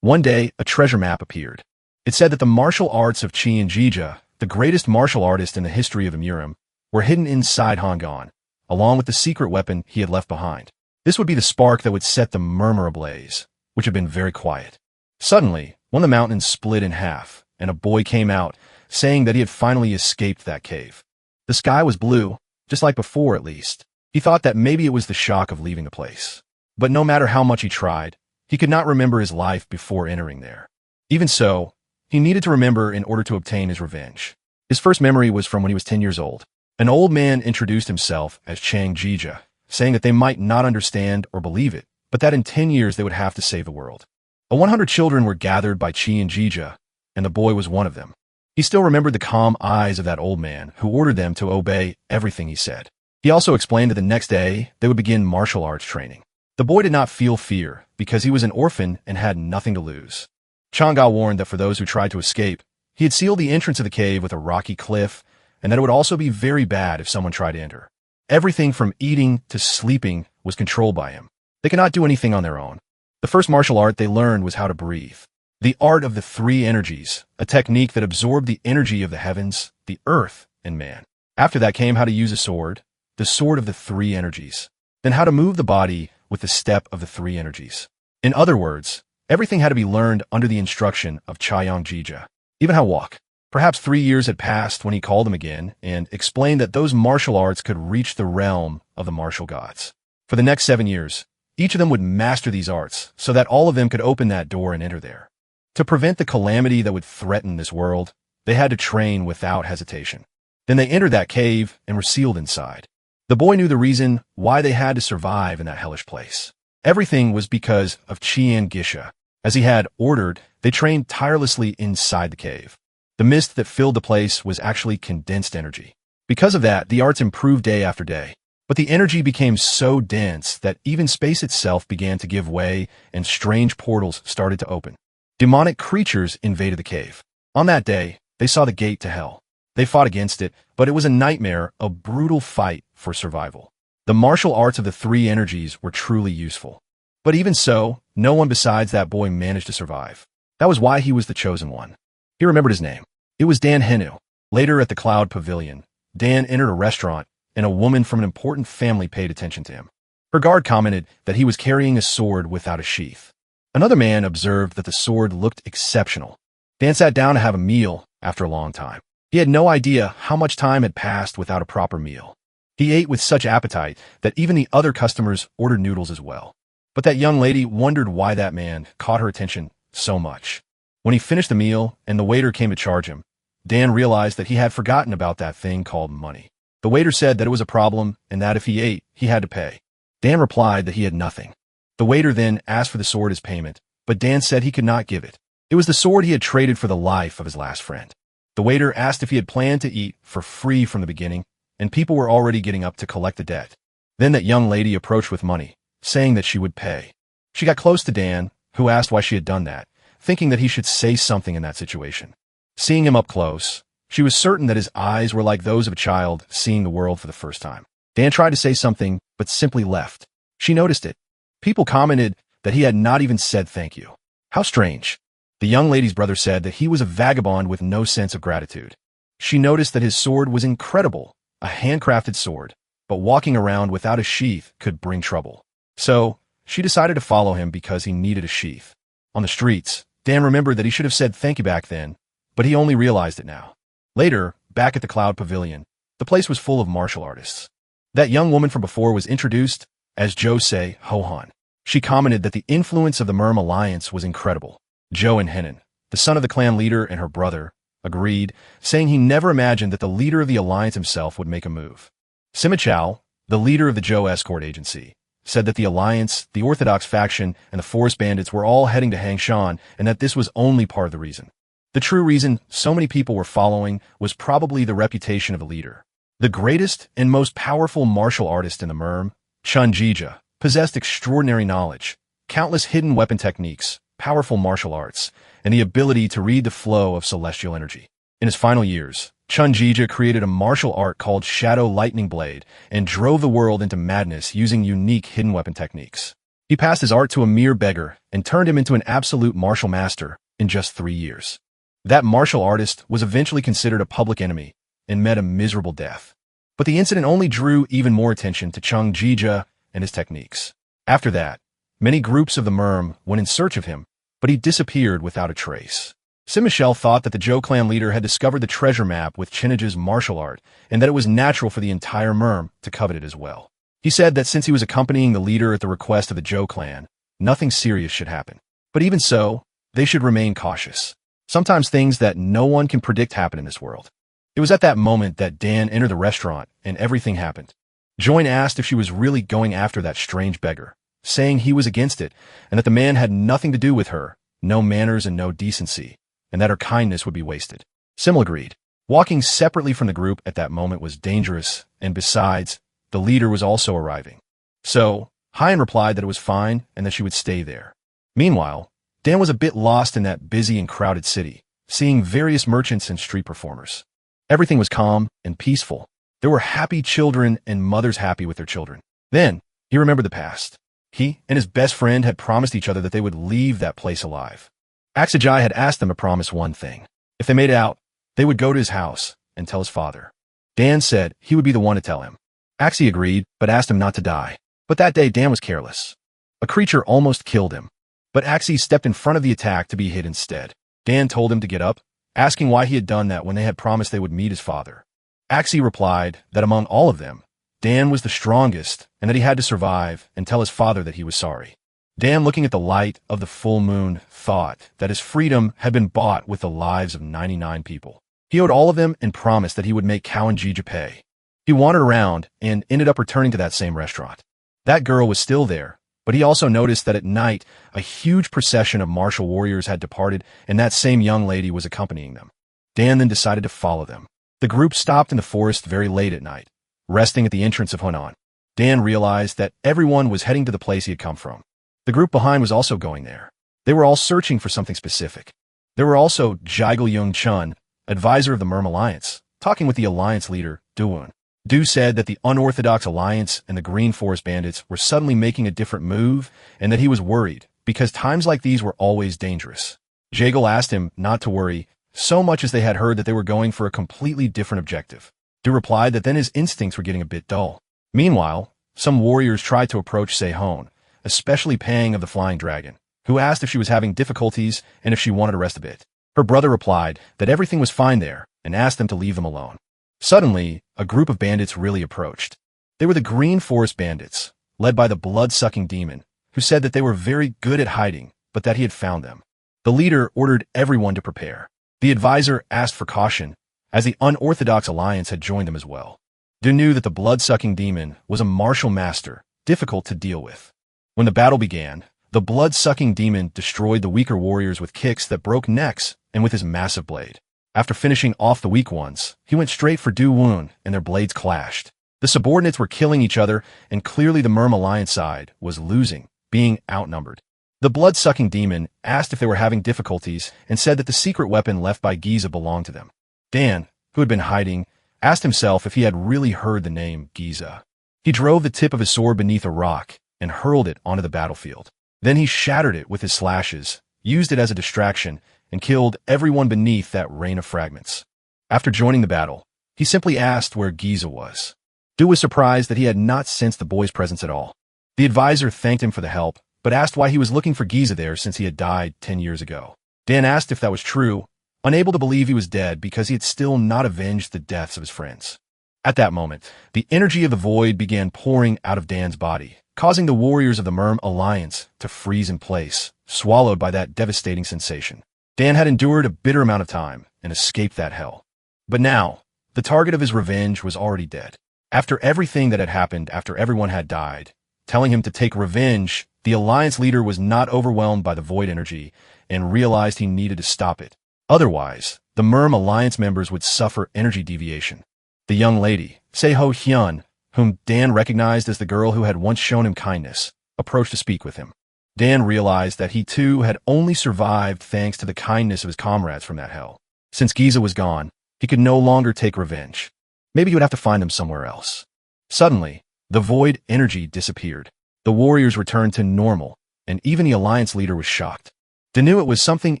One day, a treasure map appeared. It said that the martial arts of Qi and Jija, the greatest martial artist in the history of the Murim, were hidden inside Hangan, along with the secret weapon he had left behind. This would be the spark that would set the murmur ablaze, which had been very quiet. Suddenly, one of the mountains split in half, and a boy came out, saying that he had finally escaped that cave. The sky was blue, just like before at least. He thought that maybe it was the shock of leaving the place. But no matter how much he tried, he could not remember his life before entering there. Even so, he needed to remember in order to obtain his revenge. His first memory was from when he was 10 years old. An old man introduced himself as Chang Jija, saying that they might not understand or believe it, but that in 10 years they would have to save the world. 100 children were gathered by Qi and Jija, and the boy was one of them. He still remembered the calm eyes of that old man who ordered them to obey everything he said. He also explained that the next day they would begin martial arts training. The boy did not feel fear because he was an orphan and had nothing to lose. Chang'e warned that for those who tried to escape, he had sealed the entrance of the cave with a rocky cliff, and that it would also be very bad if someone tried to enter. Everything from eating to sleeping was controlled by him. They could not do anything on their own. The first martial art they learned was how to breathe. The art of the three energies, a technique that absorbed the energy of the heavens, the earth, and man. After that came how to use a sword, the sword of the three energies. Then how to move the body with the step of the three energies. In other words, everything had to be learned under the instruction of Chayang Jija. Even how to walk. Perhaps 3 years had passed when he called them again and explained that those martial arts could reach the realm of the martial gods. For the next 7 years, each of them would master these arts so that all of them could open that door and enter there. To prevent the calamity that would threaten this world, they had to train without hesitation. Then they entered that cave and were sealed inside. The boy knew the reason why they had to survive in that hellish place. Everything was because of Qian Gisha. As he had ordered, they trained tirelessly inside the cave. The mist that filled the place was actually condensed energy. Because of that, the arts improved day after day. But the energy became so dense that even space itself began to give way and strange portals started to open. Demonic creatures invaded the cave. On that day, they saw the gate to hell. They fought against it, but it was a nightmare, a brutal fight for survival. The martial arts of the three energies were truly useful. But even so, no one besides that boy managed to survive. That was why he was the chosen one. He remembered his name. It was Dan Henu. Later at the Cloud Pavilion, Dan entered a restaurant, and a woman from an important family paid attention to him. Her guard commented that he was carrying a sword without a sheath. Another man observed that the sword looked exceptional. Dan sat down to have a meal after a long time. He had no idea how much time had passed without a proper meal. He ate with such appetite that even the other customers ordered noodles as well. But that young lady wondered why that man caught her attention so much. When he finished the meal and the waiter came to charge him, Dan realized that he had forgotten about that thing called money. The waiter said that it was a problem and that if he ate, he had to pay. Dan replied that he had nothing. The waiter then asked for the sword as payment, but Dan said he could not give it. It was the sword he had traded for the life of his last friend. The waiter asked if he had planned to eat for free from the beginning, and people were already getting up to collect the debt. Then that young lady approached with money, saying that she would pay. She got close to Dan, who asked why she had done that, thinking that he should say something in that situation. Seeing him up close, she was certain that his eyes were like those of a child seeing the world for the first time. Dan tried to say something, but simply left. She noticed it. People commented that he had not even said thank you. How strange. The young lady's brother said that he was a vagabond with no sense of gratitude. She noticed that his sword was incredible, a handcrafted sword, but walking around without a sheath could bring trouble. So, she decided to follow him because he needed a sheath. On the streets, Dan remembered that he should have said thank you back then, but he only realized it now. Later, back at the Cloud Pavilion, the place was full of martial artists. That young woman from before was introduced as Josei Hohan. She commented that the influence of the Murim alliance was incredible. Joe and Henan, the son of the clan leader and her brother, agreed, saying he never imagined that the leader of the alliance himself would make a move. Sima Chao, the leader of the Zhou escort agency, said that the alliance, the Orthodox faction, and the forest bandits were all heading to Hangshan and that this was only part of the reason. The true reason so many people were following was probably the reputation of a leader. The greatest and most powerful martial artist in the Murim, Chun Jija, possessed extraordinary knowledge, countless hidden weapon techniques, powerful martial arts, and the ability to read the flow of celestial energy. In his final years, Chun Jija created a martial art called Shadow Lightning Blade and drove the world into madness using unique hidden weapon techniques. He passed his art to a mere beggar and turned him into an absolute martial master in just 3 years. That martial artist was eventually considered a public enemy and met a miserable death. But the incident only drew even more attention to Chung Jija and his techniques. After that, many groups of the Murim went in search of him, but he disappeared without a trace. Saint-Michel thought that the Zhou clan leader had discovered the treasure map with Chinnage's martial art and that it was natural for the entire Murim to covet it as well. He said that since he was accompanying the leader at the request of the Zhou clan, nothing serious should happen. But even so, they should remain cautious. Sometimes things that no one can predict happen in this world. It was at that moment that Dan entered the restaurant and everything happened. Joyne asked if she was really going after that strange beggar, saying he was against it and that the man had nothing to do with her, no manners and no decency, and that her kindness would be wasted. Simmel agreed. Walking separately from the group at that moment was dangerous, and besides, the leader was also arriving. So, Hyen replied that it was fine and that she would stay there. Meanwhile, Dan was a bit lost in that busy and crowded city, seeing various merchants and street performers. Everything was calm and peaceful. There were happy children and mothers happy with their children. Then, he remembered the past. He and his best friend had promised each other that they would leave that place alive. Aksajai had asked them to promise one thing. If they made it out, they would go to his house and tell his father. Dan said he would be the one to tell him. Axie agreed, but asked him not to die. But that day, Dan was careless. A creature almost killed him. But Axie stepped in front of the attack to be hit instead. Dan told him to get up, asking why he had done that when they had promised they would meet his father. Axie replied that among all of them, Dan was the strongest and that he had to survive and tell his father that he was sorry. Dan, looking at the light of the full moon, thought that his freedom had been bought with the lives of 99 people. He owed all of them and promised that he would make Cow and Jija pay. He wandered around and ended up returning to that same restaurant. That girl was still there, but he also noticed that at night, a huge procession of martial warriors had departed and that same young lady was accompanying them. Dan then decided to follow them. The group stopped in the forest very late at night, resting at the entrance of Hunan. Dan realized that everyone was heading to the place he had come from. The group behind was also going there. They were all searching for something specific. There were also Jigel Yung Chun, advisor of the Murim Alliance, talking with the alliance leader, Duwun. Du said that the unorthodox alliance and the Green Forest bandits were suddenly making a different move and that he was worried because times like these were always dangerous. Jagel asked him not to worry so much as they had heard that they were going for a completely different objective. Du replied that then his instincts were getting a bit dull. Meanwhile, some warriors tried to approach Sehon, especially Pang of the Flying Dragon, who asked if she was having difficulties and if she wanted to rest a bit. Her brother replied that everything was fine there and asked them to leave them alone. Suddenly, a group of bandits really approached. They were the Green Forest bandits, led by the blood-sucking demon, who said that they were very good at hiding, but that he had found them. The leader ordered everyone to prepare. The advisor asked for caution, as the unorthodox alliance had joined them as well. Du knew that the blood-sucking demon was a martial master, difficult to deal with. When the battle began, the blood-sucking demon destroyed the weaker warriors with kicks that broke necks and with his massive blade. After finishing off the weak ones, he went straight for Du Wun, and their blades clashed. The subordinates were killing each other, and clearly the Murim Alliance side was losing, being outnumbered. The blood-sucking demon asked if they were having difficulties and said that the secret weapon left by Giza belonged to them. Dan, who had been hiding, asked himself if he had really heard the name Giza. He drove the tip of his sword beneath a rock and hurled it onto the battlefield. Then he shattered it with his slashes, used it as a distraction, and killed everyone beneath that rain of fragments. After joining the battle, he simply asked where Giza was. Du was surprised that he had not sensed the boy's presence at all. The advisor thanked him for the help, but asked why he was looking for Giza there since he had died 10 years ago. Dan asked if that was true, unable to believe he was dead because he had still not avenged the deaths of his friends. At that moment, the energy of the void began pouring out of Dan's body, causing the warriors of the Murim Alliance to freeze in place, swallowed by that devastating sensation. Dan had endured a bitter amount of time and escaped that hell. But now, the target of his revenge was already dead. After everything that had happened after everyone had died, telling him to take revenge, the Alliance leader was not overwhelmed by the void energy and realized he needed to stop it. Otherwise, the Murim Alliance members would suffer energy deviation. The young lady, Seho Hyun, whom Dan recognized as the girl who had once shown him kindness, approached to speak with him. Dan realized that he too had only survived thanks to the kindness of his comrades from that hell. Since Giza was gone, he could no longer take revenge. Maybe he would have to find them somewhere else. Suddenly, the void energy disappeared. The warriors returned to normal, and even the alliance leader was shocked. Dan knew it was something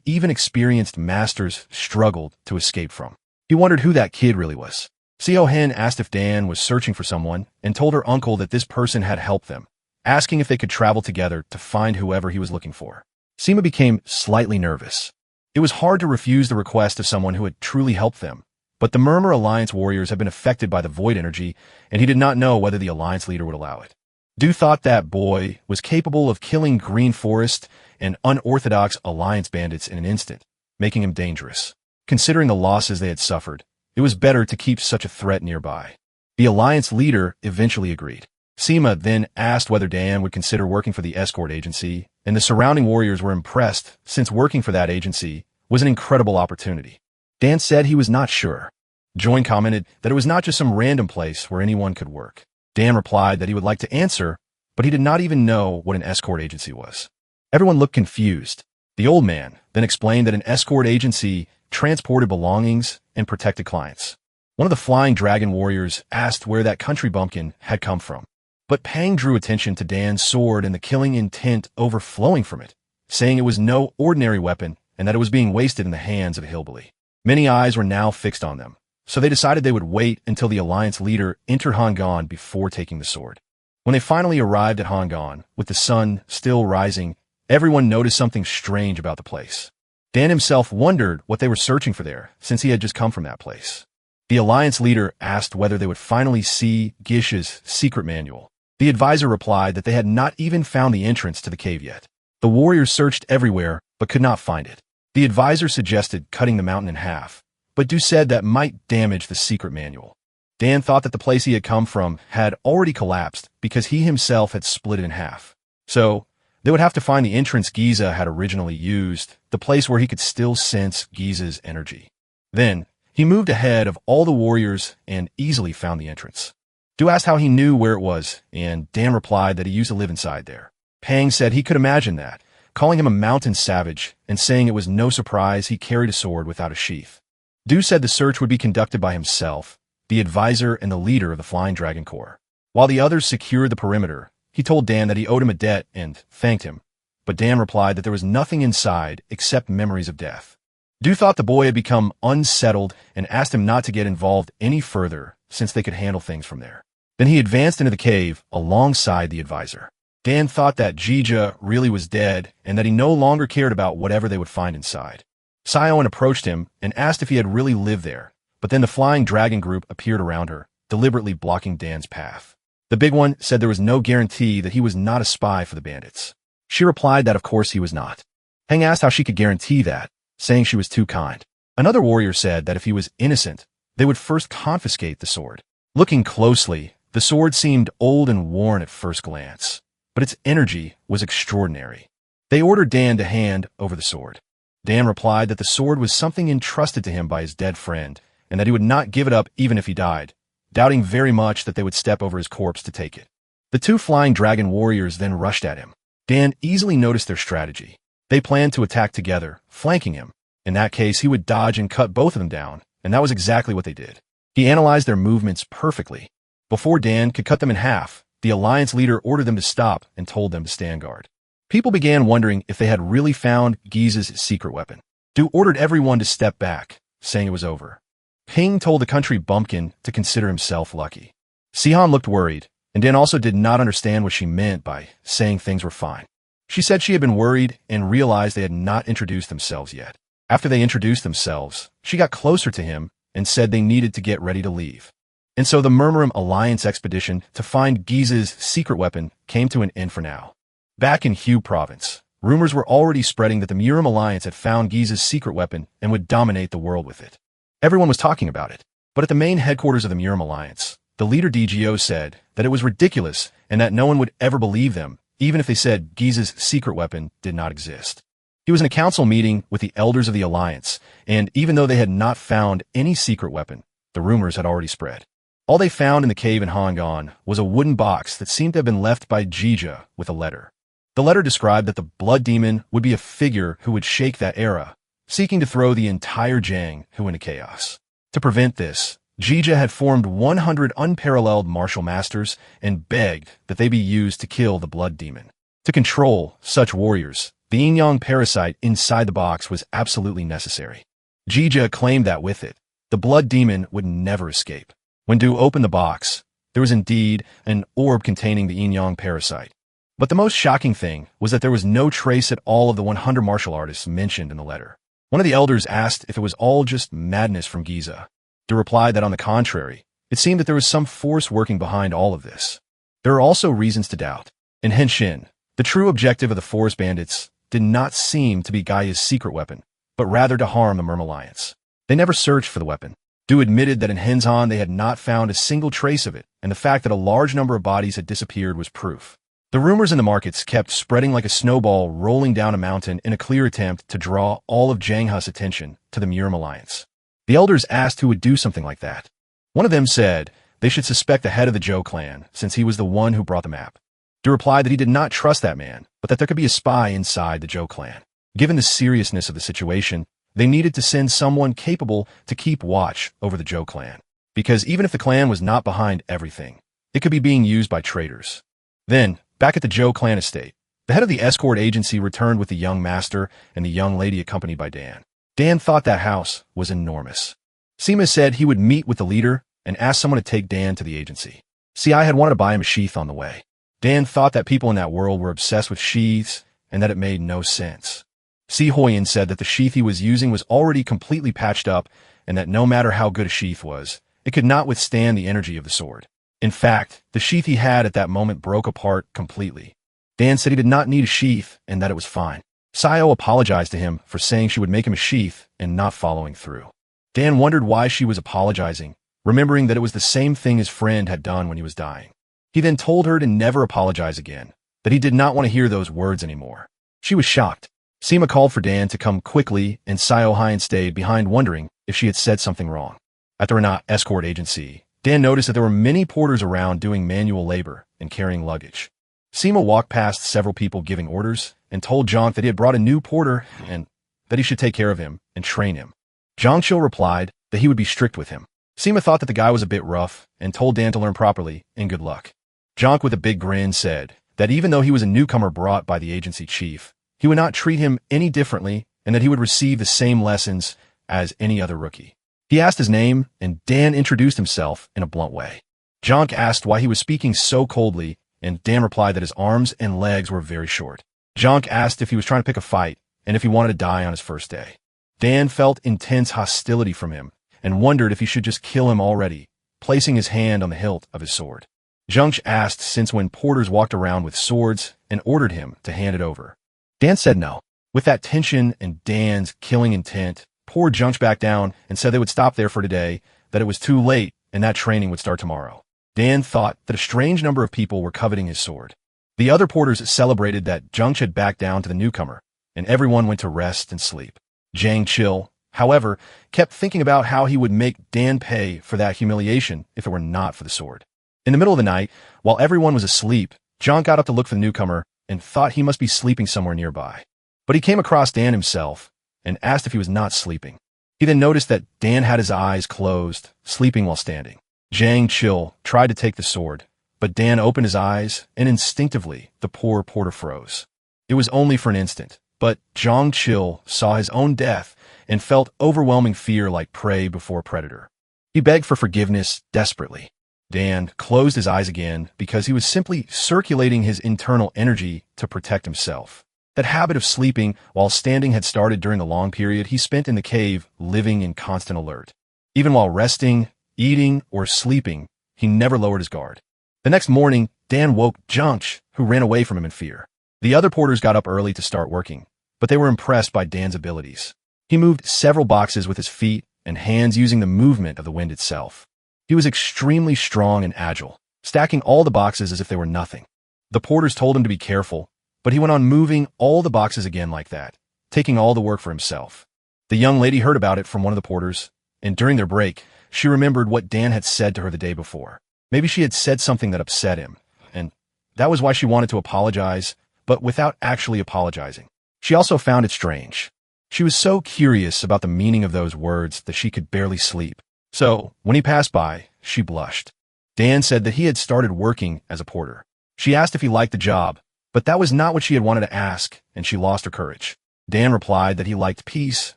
even experienced masters struggled to escape from. He wondered who that kid really was. Seo Hen asked if Dan was searching for someone and told her uncle that this person had helped them, asking if they could travel together to find whoever he was looking for. Sima became slightly nervous. It was hard to refuse the request of someone who had truly helped them, but the Murmur Alliance warriors had been affected by the void energy, and he did not know whether the Alliance leader would allow it. Du thought that boy was capable of killing Green Forest and unorthodox Alliance bandits in an instant, making him dangerous. Considering the losses they had suffered, it was better to keep such a threat nearby. The Alliance leader eventually agreed. Sima then asked whether Dan would consider working for the escort agency, and the surrounding warriors were impressed since working for that agency was an incredible opportunity. Dan said he was not sure. Join commented that it was not just some random place where anyone could work. Dan replied that he would like to answer, but he did not even know what an escort agency was. Everyone looked confused. The old man then explained that an escort agency transported belongings and protected clients. One of the Flying Dragon warriors asked where that country bumpkin had come from, but Pang drew attention to Dan's sword and the killing intent overflowing from it, saying it was no ordinary weapon and that it was being wasted in the hands of a hillbilly. Many eyes were now fixed on them, so they decided they would wait until the Alliance leader entered Hangan before taking the sword. When they finally arrived at Hangan, with the sun still rising, everyone noticed something strange about the place. Dan himself wondered what they were searching for there, since he had just come from that place. The Alliance leader asked whether they would finally see Gish's secret manual. The advisor replied that they had not even found the entrance to the cave yet. The warriors searched everywhere, but could not find it. The advisor suggested cutting the mountain in half, but Du said that might damage the secret manual. Dan thought that the place he had come from had already collapsed because he himself had split it in half. So, they would have to find the entrance Giza had originally used, the place where he could still sense Giza's energy. Then, he moved ahead of all the warriors and easily found the entrance. Du asked how he knew where it was, and Dan replied that he used to live inside there. Pang said he could imagine that, calling him a mountain savage and saying it was no surprise he carried a sword without a sheath. Du said the search would be conducted by himself, the advisor and the leader of the Flying Dragon Corps. While the others secured the perimeter, he told Dan that he owed him a debt and thanked him, but Dan replied that there was nothing inside except memories of death. Du thought the boy had become unsettled and asked him not to get involved any further since they could handle things from there. Then he advanced into the cave alongside the advisor. Dan thought that Jija really was dead and that he no longer cared about whatever they would find inside. Sion approached him and asked if he had really lived there, but then the Flying Dragon group appeared around her, deliberately blocking Dan's path. The big one said there was no guarantee that he was not a spy for the bandits. She replied that of course he was not. Pang asked how she could guarantee that, saying she was too kind. Another warrior said that if he was innocent, they would first confiscate the sword. Looking closely, the sword seemed old and worn at first glance, but its energy was extraordinary. They ordered Dan to hand over the sword. Dan replied that the sword was something entrusted to him by his dead friend, and that he would not give it up even if he died, doubting very much that they would step over his corpse to take it. The two Flying Dragon warriors then rushed at him. Dan easily noticed their strategy. They planned to attack together, flanking him. In that case, he would dodge and cut both of them down, and that was exactly what they did. He analyzed their movements perfectly. Before Dan could cut them in half, the Alliance leader ordered them to stop and told them to stand guard. People began wondering if they had really found Giza's secret weapon. Du ordered everyone to step back, saying it was over. Ping told the country bumpkin to consider himself lucky. Sihan looked worried, and Dan also did not understand what she meant by saying things were fine. She said she had been worried and realized they had not introduced themselves yet. After they introduced themselves, she got closer to him and said they needed to get ready to leave. And so the Murim Alliance expedition to find Giza's secret weapon came to an end for now. Back in Hue province, rumors were already spreading that the Murim Alliance had found Giza's secret weapon and would dominate the world with it. Everyone was talking about it, but at the main headquarters of the Murim Alliance, the leader DGO said that it was ridiculous and that no one would ever believe them, even if they said Giza's secret weapon did not exist. He was in a council meeting with the elders of the Alliance, and even though they had not found any secret weapon, the rumors had already spread. All they found in the cave in Hangan was a wooden box that seemed to have been left by Jija with a letter. The letter described that the blood demon would be a figure who would shake that era, seeking to throw the entire Jiang Hu into chaos. To prevent this, Jija had formed 100 unparalleled martial masters and begged that they be used to kill the blood demon. To control such warriors, the yin-yang parasite inside the box was absolutely necessary. Jija claimed that with it, the blood demon would never escape. When Du opened the box, there was indeed an orb containing the yin-yang parasite. But the most shocking thing was that there was no trace at all of the 100 martial artists mentioned in the letter. One of the elders asked if it was all just madness from Giza. Du replied that on the contrary, it seemed that there was some force working behind all of this. There are also reasons to doubt. In Henshin, the true objective of the forest bandits did not seem to be Gaia's secret weapon, but rather to harm the Murim Alliance. They never searched for the weapon. Du admitted that in Henzhan they had not found a single trace of it, and the fact that a large number of bodies had disappeared was proof. The rumors in the markets kept spreading like a snowball rolling down a mountain in a clear attempt to draw all of Jangha's attention to the Murim Alliance. The elders asked who would do something like that. One of them said they should suspect the head of the Zhou clan, since he was the one who brought the map. Du replied that he did not trust that man, but that there could be a spy inside the Zhou clan. Given the seriousness of the situation, they needed to send someone capable to keep watch over the Zhou clan, because even if the clan was not behind everything, it could be being used by traitors. Then, back at the Zhou clan estate, the head of the escort agency returned with the young master and the young lady accompanied by Dan. Dan thought that house was enormous. Sima said he would meet with the leader and ask someone to take Dan to the agency. CI had wanted to buy him a sheath on the way. Dan thought that people in that world were obsessed with sheaths and that it made no sense. Si Hoyan said that the sheath he was using was already completely patched up and that no matter how good a sheath was, it could not withstand the energy of the sword. In fact, the sheath he had at that moment broke apart completely. Dan said he did not need a sheath and that it was fine. Sayo apologized to him for saying she would make him a sheath and not following through. Dan wondered why she was apologizing, remembering that it was the same thing his friend had done when he was dying. He then told her to never apologize again, that he did not want to hear those words anymore. She was shocked. Sima called for Dan to come quickly, and Sayo Hien stayed behind wondering if she had said something wrong. At the Renat escort agency, Dan noticed that there were many porters around doing manual labor and carrying luggage. Sima walked past several people giving orders and told Jonk that he had brought a new porter and that he should take care of him and train him. Zhangqiu replied that he would be strict with him. Sima thought that the guy was a bit rough and told Dan to learn properly and good luck. Jonk with a big grin said that even though he was a newcomer brought by the agency chief, he would not treat him any differently and that he would receive the same lessons as any other rookie. He asked his name, and Dan introduced himself in a blunt way. Jonk asked why he was speaking so coldly, and Dan replied that his arms and legs were very short. Jonk asked if he was trying to pick a fight and if he wanted to die on his first day. Dan felt intense hostility from him and wondered if he should just kill him already, placing his hand on the hilt of his sword. Zhangqiu asked since when porters walked around with swords and ordered him to hand it over. Dan said no. With that tension and Dan's killing intent, poor Zhangqiu backed down and said they would stop there for today, that it was too late and that training would start tomorrow. Dan thought that a strange number of people were coveting his sword. The other porters celebrated that Zhangqiu had backed down to the newcomer, and everyone went to rest and sleep. Zhang Chil, however, kept thinking about how he would make Dan pay for that humiliation if it were not for the sword. In the middle of the night, while everyone was asleep, John got up to look for the newcomer and thought he must be sleeping somewhere nearby. But he came across Dan himself and asked if he was not sleeping. He then noticed that Dan had his eyes closed, sleeping while standing. Zhang Chil tried to take the sword, but Dan opened his eyes, and instinctively the poor porter froze. It was only for an instant, but Zhang Chil saw his own death and felt overwhelming fear like prey before a predator. He begged for forgiveness desperately. Dan closed his eyes again because he was simply circulating his internal energy to protect himself. That habit of sleeping while standing had started during the long period he spent in the cave, living in constant alert. Even while resting, eating, or sleeping, he never lowered his guard. The next morning, Dan woke Zhangqiu, who ran away from him in fear. The other porters got up early to start working, but they were impressed by Dan's abilities. He moved several boxes with his feet and hands using the movement of the wind itself. He was extremely strong and agile, stacking all the boxes as if they were nothing. The porters told him to be careful, but he went on moving all the boxes again like that, taking all the work for himself. The young lady heard about it from one of the porters, and during their break, she remembered what Dan had said to her the day before. Maybe she had said something that upset him, and that was why she wanted to apologize, but without actually apologizing. She also found it strange. She was so curious about the meaning of those words that she could barely sleep. So, when he passed by, she blushed. Dan said that he had started working as a porter. She asked if he liked the job, but that was not what she had wanted to ask, and she lost her courage. Dan replied that he liked peace,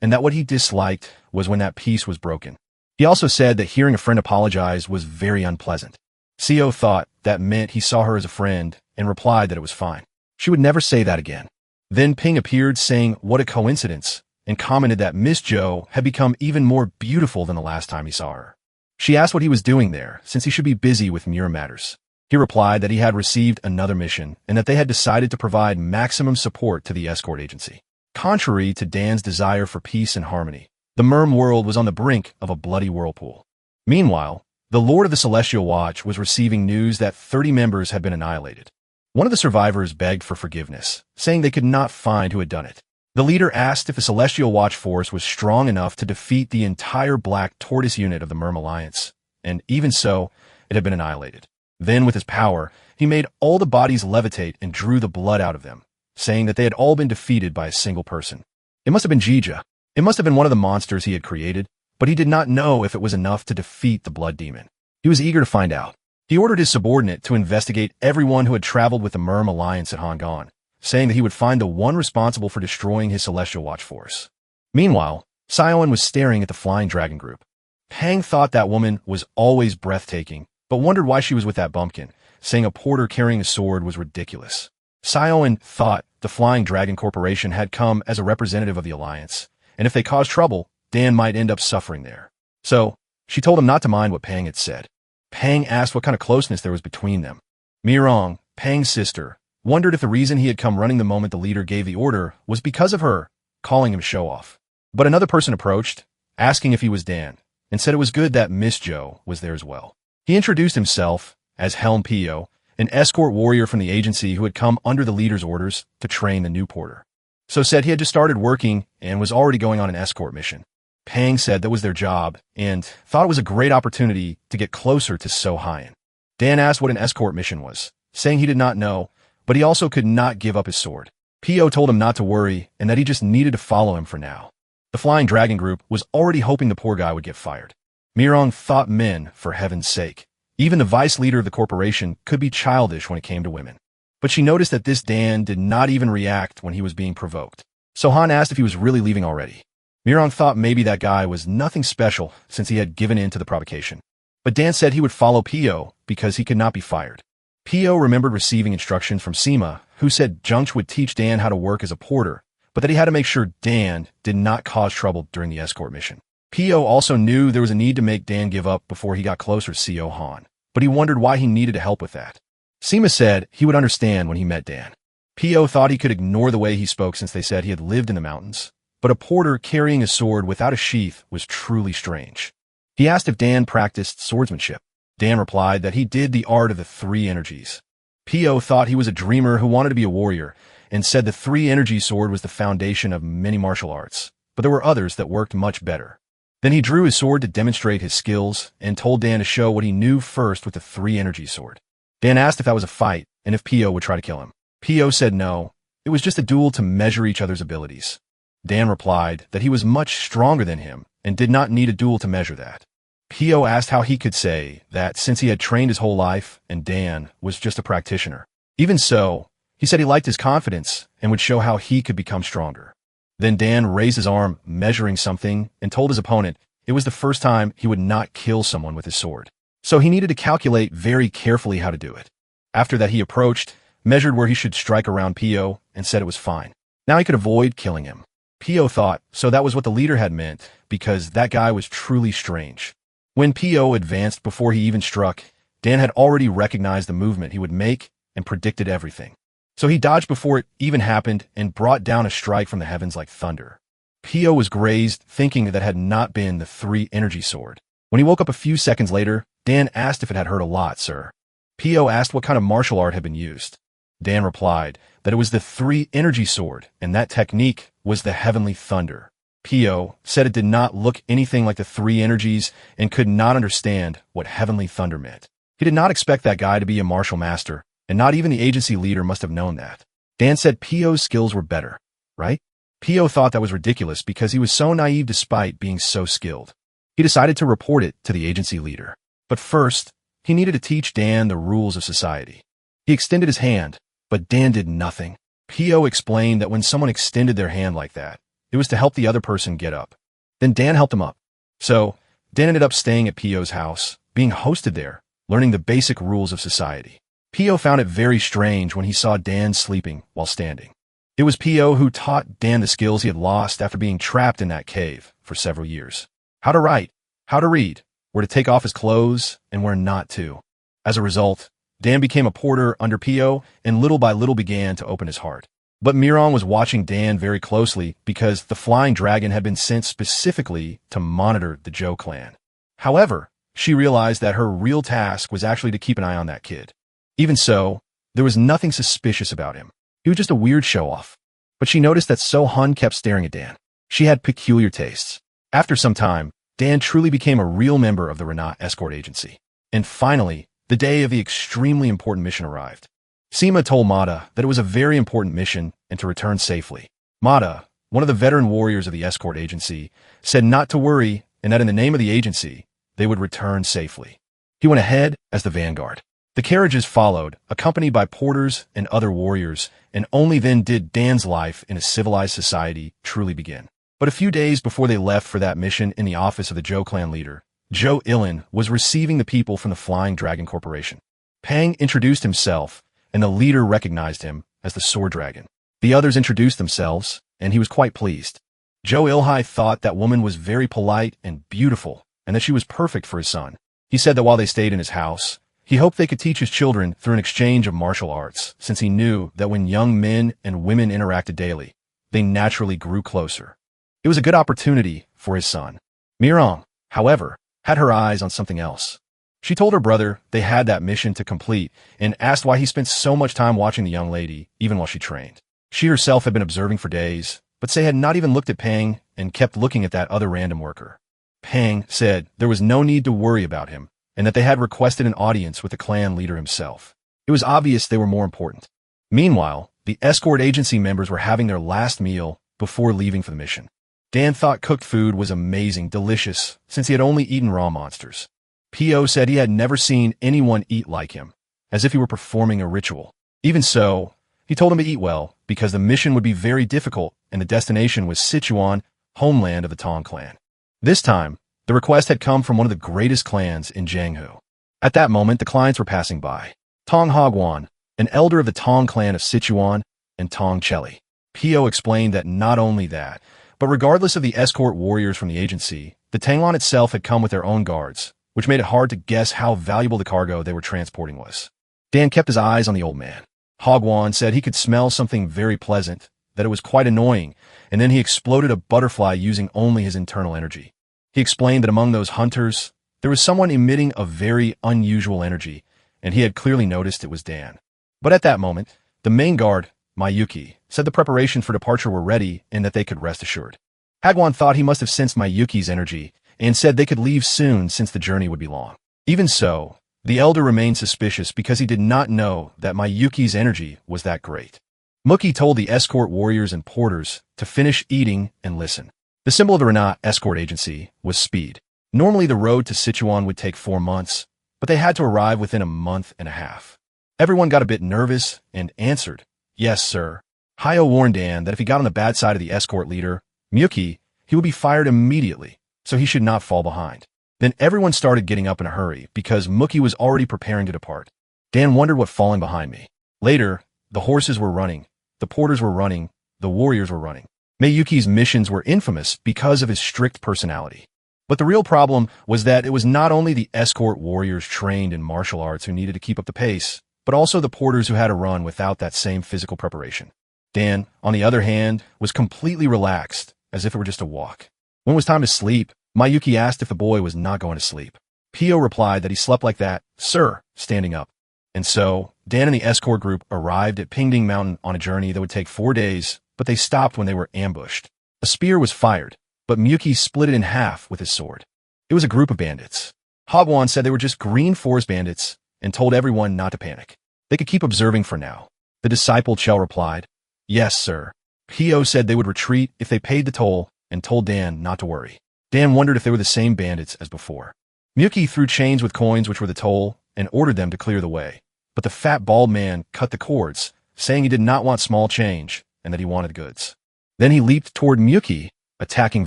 and that what he disliked was when that peace was broken. He also said that hearing a friend apologize was very unpleasant. Co thought that meant he saw her as a friend, and replied that it was fine. She would never say that again. Then Ping appeared saying, "What a coincidence," and commented that Miss Jo had become even more beautiful than the last time he saw her. She asked what he was doing there, since he should be busy with Murim matters. He replied that he had received another mission, and that they had decided to provide maximum support to the escort agency. Contrary to Dan's desire for peace and harmony, the Murim world was on the brink of a bloody whirlpool. Meanwhile, the Lord of the Celestial Watch was receiving news that 30 members had been annihilated. One of the survivors begged for forgiveness, saying they could not find who had done it. The leader asked if the Celestial Watch force was strong enough to defeat the entire Black Tortoise unit of the Murim Alliance, and even so, it had been annihilated. Then, with his power, he made all the bodies levitate and drew the blood out of them, saying that they had all been defeated by a single person. It must have been Jija. It must have been one of the monsters he had created, but he did not know if it was enough to defeat the blood demon. He was eager to find out. He ordered his subordinate to investigate everyone who had traveled with the Murim Alliance at Hongkong, saying that he would find the one responsible for destroying his Celestial Watch force. Meanwhile, Sion was staring at the Flying Dragon group. Pang thought that woman was always breathtaking, but wondered why she was with that bumpkin, saying a porter carrying a sword was ridiculous. Sion thought the Flying Dragon Corporation had come as a representative of the Alliance, and if they caused trouble, Dan might end up suffering there. So, she told him not to mind what Pang had said. Pang asked what kind of closeness there was between them. Mirong, Pang's sister, wondered if the reason he had come running the moment the leader gave the order was because of her, calling him show-off. But another person approached, asking if he was Dan, and said it was good that Miss Jo was there as well. He introduced himself as Helm Pio, an escort warrior from the agency who had come under the leader's orders to train the new porter. So said he had just started working and was already going on an escort mission. Pang said that was their job and thought it was a great opportunity to get closer to So Hyan. Dan asked what an escort mission was, saying he did not know, but he also could not give up his sword. Pio told him not to worry and that he just needed to follow him for now. The Flying Dragon group was already hoping the poor guy would get fired. Mirong thought men, for heaven's sake. Even the vice leader of the corporation could be childish when it came to women. But she noticed that this Dan did not even react when he was being provoked. So Han asked if he was really leaving already. Mirong thought maybe that guy was nothing special since he had given in to the provocation. But Dan said he would follow Pio because he could not be fired. Pio remembered receiving instructions from Sima, who said Junch would teach Dan how to work as a porter, but that he had to make sure Dan did not cause trouble during the escort mission. Pio also knew there was a need to make Dan give up before he got closer to Co Han, but he wondered why he needed to help with that. Sima said he would understand when he met Dan. Pio thought he could ignore the way he spoke since they said he had lived in the mountains, but a porter carrying a sword without a sheath was truly strange. He asked if Dan practiced swordsmanship. Dan replied that he did the art of the three energies. Pio thought he was a dreamer who wanted to be a warrior, and said the three-energy sword was the foundation of many martial arts, but there were others that worked much better. Then he drew his sword to demonstrate his skills, and told Dan to show what he knew first with the three-energy sword. Dan asked if that was a fight, and if Pio would try to kill him. Pio said no, it was just a duel to measure each other's abilities. Dan replied that he was much stronger than him, and did not need a duel to measure that. Pio asked how he could say that since he had trained his whole life, and Dan was just a practitioner. Even so, he said he liked his confidence, and would show how he could become stronger. Then Dan raised his arm, measuring something, and told his opponent it was the first time he would not kill someone with his sword. So he needed to calculate very carefully how to do it. After that he approached, measured where he should strike around Pio, and said it was fine. Now he could avoid killing him. Pio thought, so that was what the leader had meant, because that guy was truly strange. When Pio advanced before he even struck, Dan had already recognized the movement he would make and predicted everything. So he dodged before it even happened and brought down a strike from the heavens like thunder. Pio was grazed, thinking that had not been the three-energy sword. When he woke up a few seconds later, Dan asked if it had hurt a lot, sir. Pio asked what kind of martial art had been used. Dan replied that it was the three-energy sword, and that technique was the heavenly thunder. Pio said it did not look anything like the three energies and could not understand what heavenly thunder meant. He did not expect that guy to be a martial master, and not even the agency leader must have known that. Dan said Pio's skills were better, right? Pio thought that was ridiculous because he was so naive despite being so skilled. He decided to report it to the agency leader. But first, he needed to teach Dan the rules of society. He extended his hand, but Dan did nothing. P.O. explained that when someone extended their hand like that, it was to help the other person get up. Then Dan helped him up. So, Dan ended up staying at P.O.'s house, being hosted there, learning the basic rules of society. P.O. found it very strange when he saw Dan sleeping while standing. It was P.O. who taught Dan the skills he had lost after being trapped in that cave for several years. How to write, how to read, where to take off his clothes, and where not to. As a result, Dan became a porter under P.O. and little by little began to open his heart. But Murim was watching Dan very closely because the flying dragon had been sent specifically to monitor the Joe clan. However, she realized that her real task was actually to keep an eye on that kid. Even so, there was nothing suspicious about him. He was just a weird show-off. But she noticed that So-hun kept staring at Dan. She had peculiar tastes. After some time, Dan truly became a real member of the Renat escort agency. And finally, the day of the extremely important mission arrived. Sima told Mata that it was a very important mission and to return safely. Mata, one of the veteran warriors of the escort agency, said not to worry and that in the name of the agency, they would return safely. He went ahead as the vanguard. The carriages followed, accompanied by porters and other warriors, and only then did Dan's life in a civilized society truly begin. But a few days before they left for that mission in the office of the Joe clan leader, Joe Ilin was receiving the people from the Flying Dragon Corporation. Pang introduced himself, and the leader recognized him as the Sword Dragon. The others introduced themselves, and he was quite pleased. Joe Ilhai thought that woman was very polite and beautiful, and that she was perfect for his son. He said that while they stayed in his house, he hoped they could teach his children through an exchange of martial arts, since he knew that when young men and women interacted daily, they naturally grew closer. It was a good opportunity for his son. Murim, however, had her eyes on something else. She told her brother they had that mission to complete and asked why he spent so much time watching the young lady, even while she trained. She herself had been observing for days, but Say had not even looked at Pang and kept looking at that other random worker. Pang said there was no need to worry about him, and that they had requested an audience with the clan leader himself. It was obvious they were more important. Meanwhile, the escort agency members were having their last meal before leaving for the mission. Dan thought cooked food was amazing, delicious, since he had only eaten raw monsters. P.O. said he had never seen anyone eat like him, as if he were performing a ritual. Even so, he told him to eat well, because the mission would be very difficult and the destination was Sichuan, homeland of the Tong clan. This time, the request had come from one of the greatest clans in Jianghu. At that moment, the clients were passing by. Tong Hogwan, an elder of the Tong clan of Sichuan, and Tong Cheli. P.O. explained that not only that, but regardless of the escort warriors from the agency, the Tanglan itself had come with their own guards, which made it hard to guess how valuable the cargo they were transporting was. Dan kept his eyes on the old man. Hogwan said he could smell something very pleasant, that it was quite annoying, and then he exploded a butterfly using only his internal energy. He explained that among those hunters, there was someone emitting a very unusual energy, and he had clearly noticed it was Dan. But at that moment, the main guard, Mayuki, said the preparations for departure were ready and that they could rest assured. Hagwan thought he must have sensed Mayuki's energy and said they could leave soon since the journey would be long. Even so, the elder remained suspicious because he did not know that Mayuki's energy was that great. Mookie told the escort warriors and porters to finish eating and listen. The symbol of the Renat escort agency was speed. Normally the road to Sichuan would take 4 months, but they had to arrive within a month and a half. Everyone got a bit nervous and answered, "Yes, sir." Hayo warned Dan that if he got on the bad side of the escort leader, Mookie, he would be fired immediately, so he should not fall behind. Then everyone started getting up in a hurry because Mookie was already preparing to depart. Dan wondered what falling behind me. Later, the horses were running, the porters were running, the warriors were running. Mayuki's missions were infamous because of his strict personality. But the real problem was that it was not only the escort warriors trained in martial arts who needed to keep up the pace, but also the porters who had to run without that same physical preparation. Dan, on the other hand, was completely relaxed, as if it were just a walk. When it was time to sleep, Mayuki asked if the boy was not going to sleep. Pio replied that he slept like that, sir, standing up. And so, Dan and the escort group arrived at Pingding Mountain on a journey that would take 4 days, but they stopped when they were ambushed. A spear was fired, but Miyuki split it in half with his sword. It was a group of bandits. Hogwan said they were just green forest bandits and told everyone not to panic. They could keep observing for now. The disciple Chell replied, "Yes, sir." Pio said they would retreat if they paid the toll and told Dan not to worry. Dan wondered if they were the same bandits as before. Miyuki threw chains with coins which were the toll and ordered them to clear the way. But the fat bald man cut the cords, saying he did not want small change and that he wanted goods. Then he leaped toward Miyuki, attacking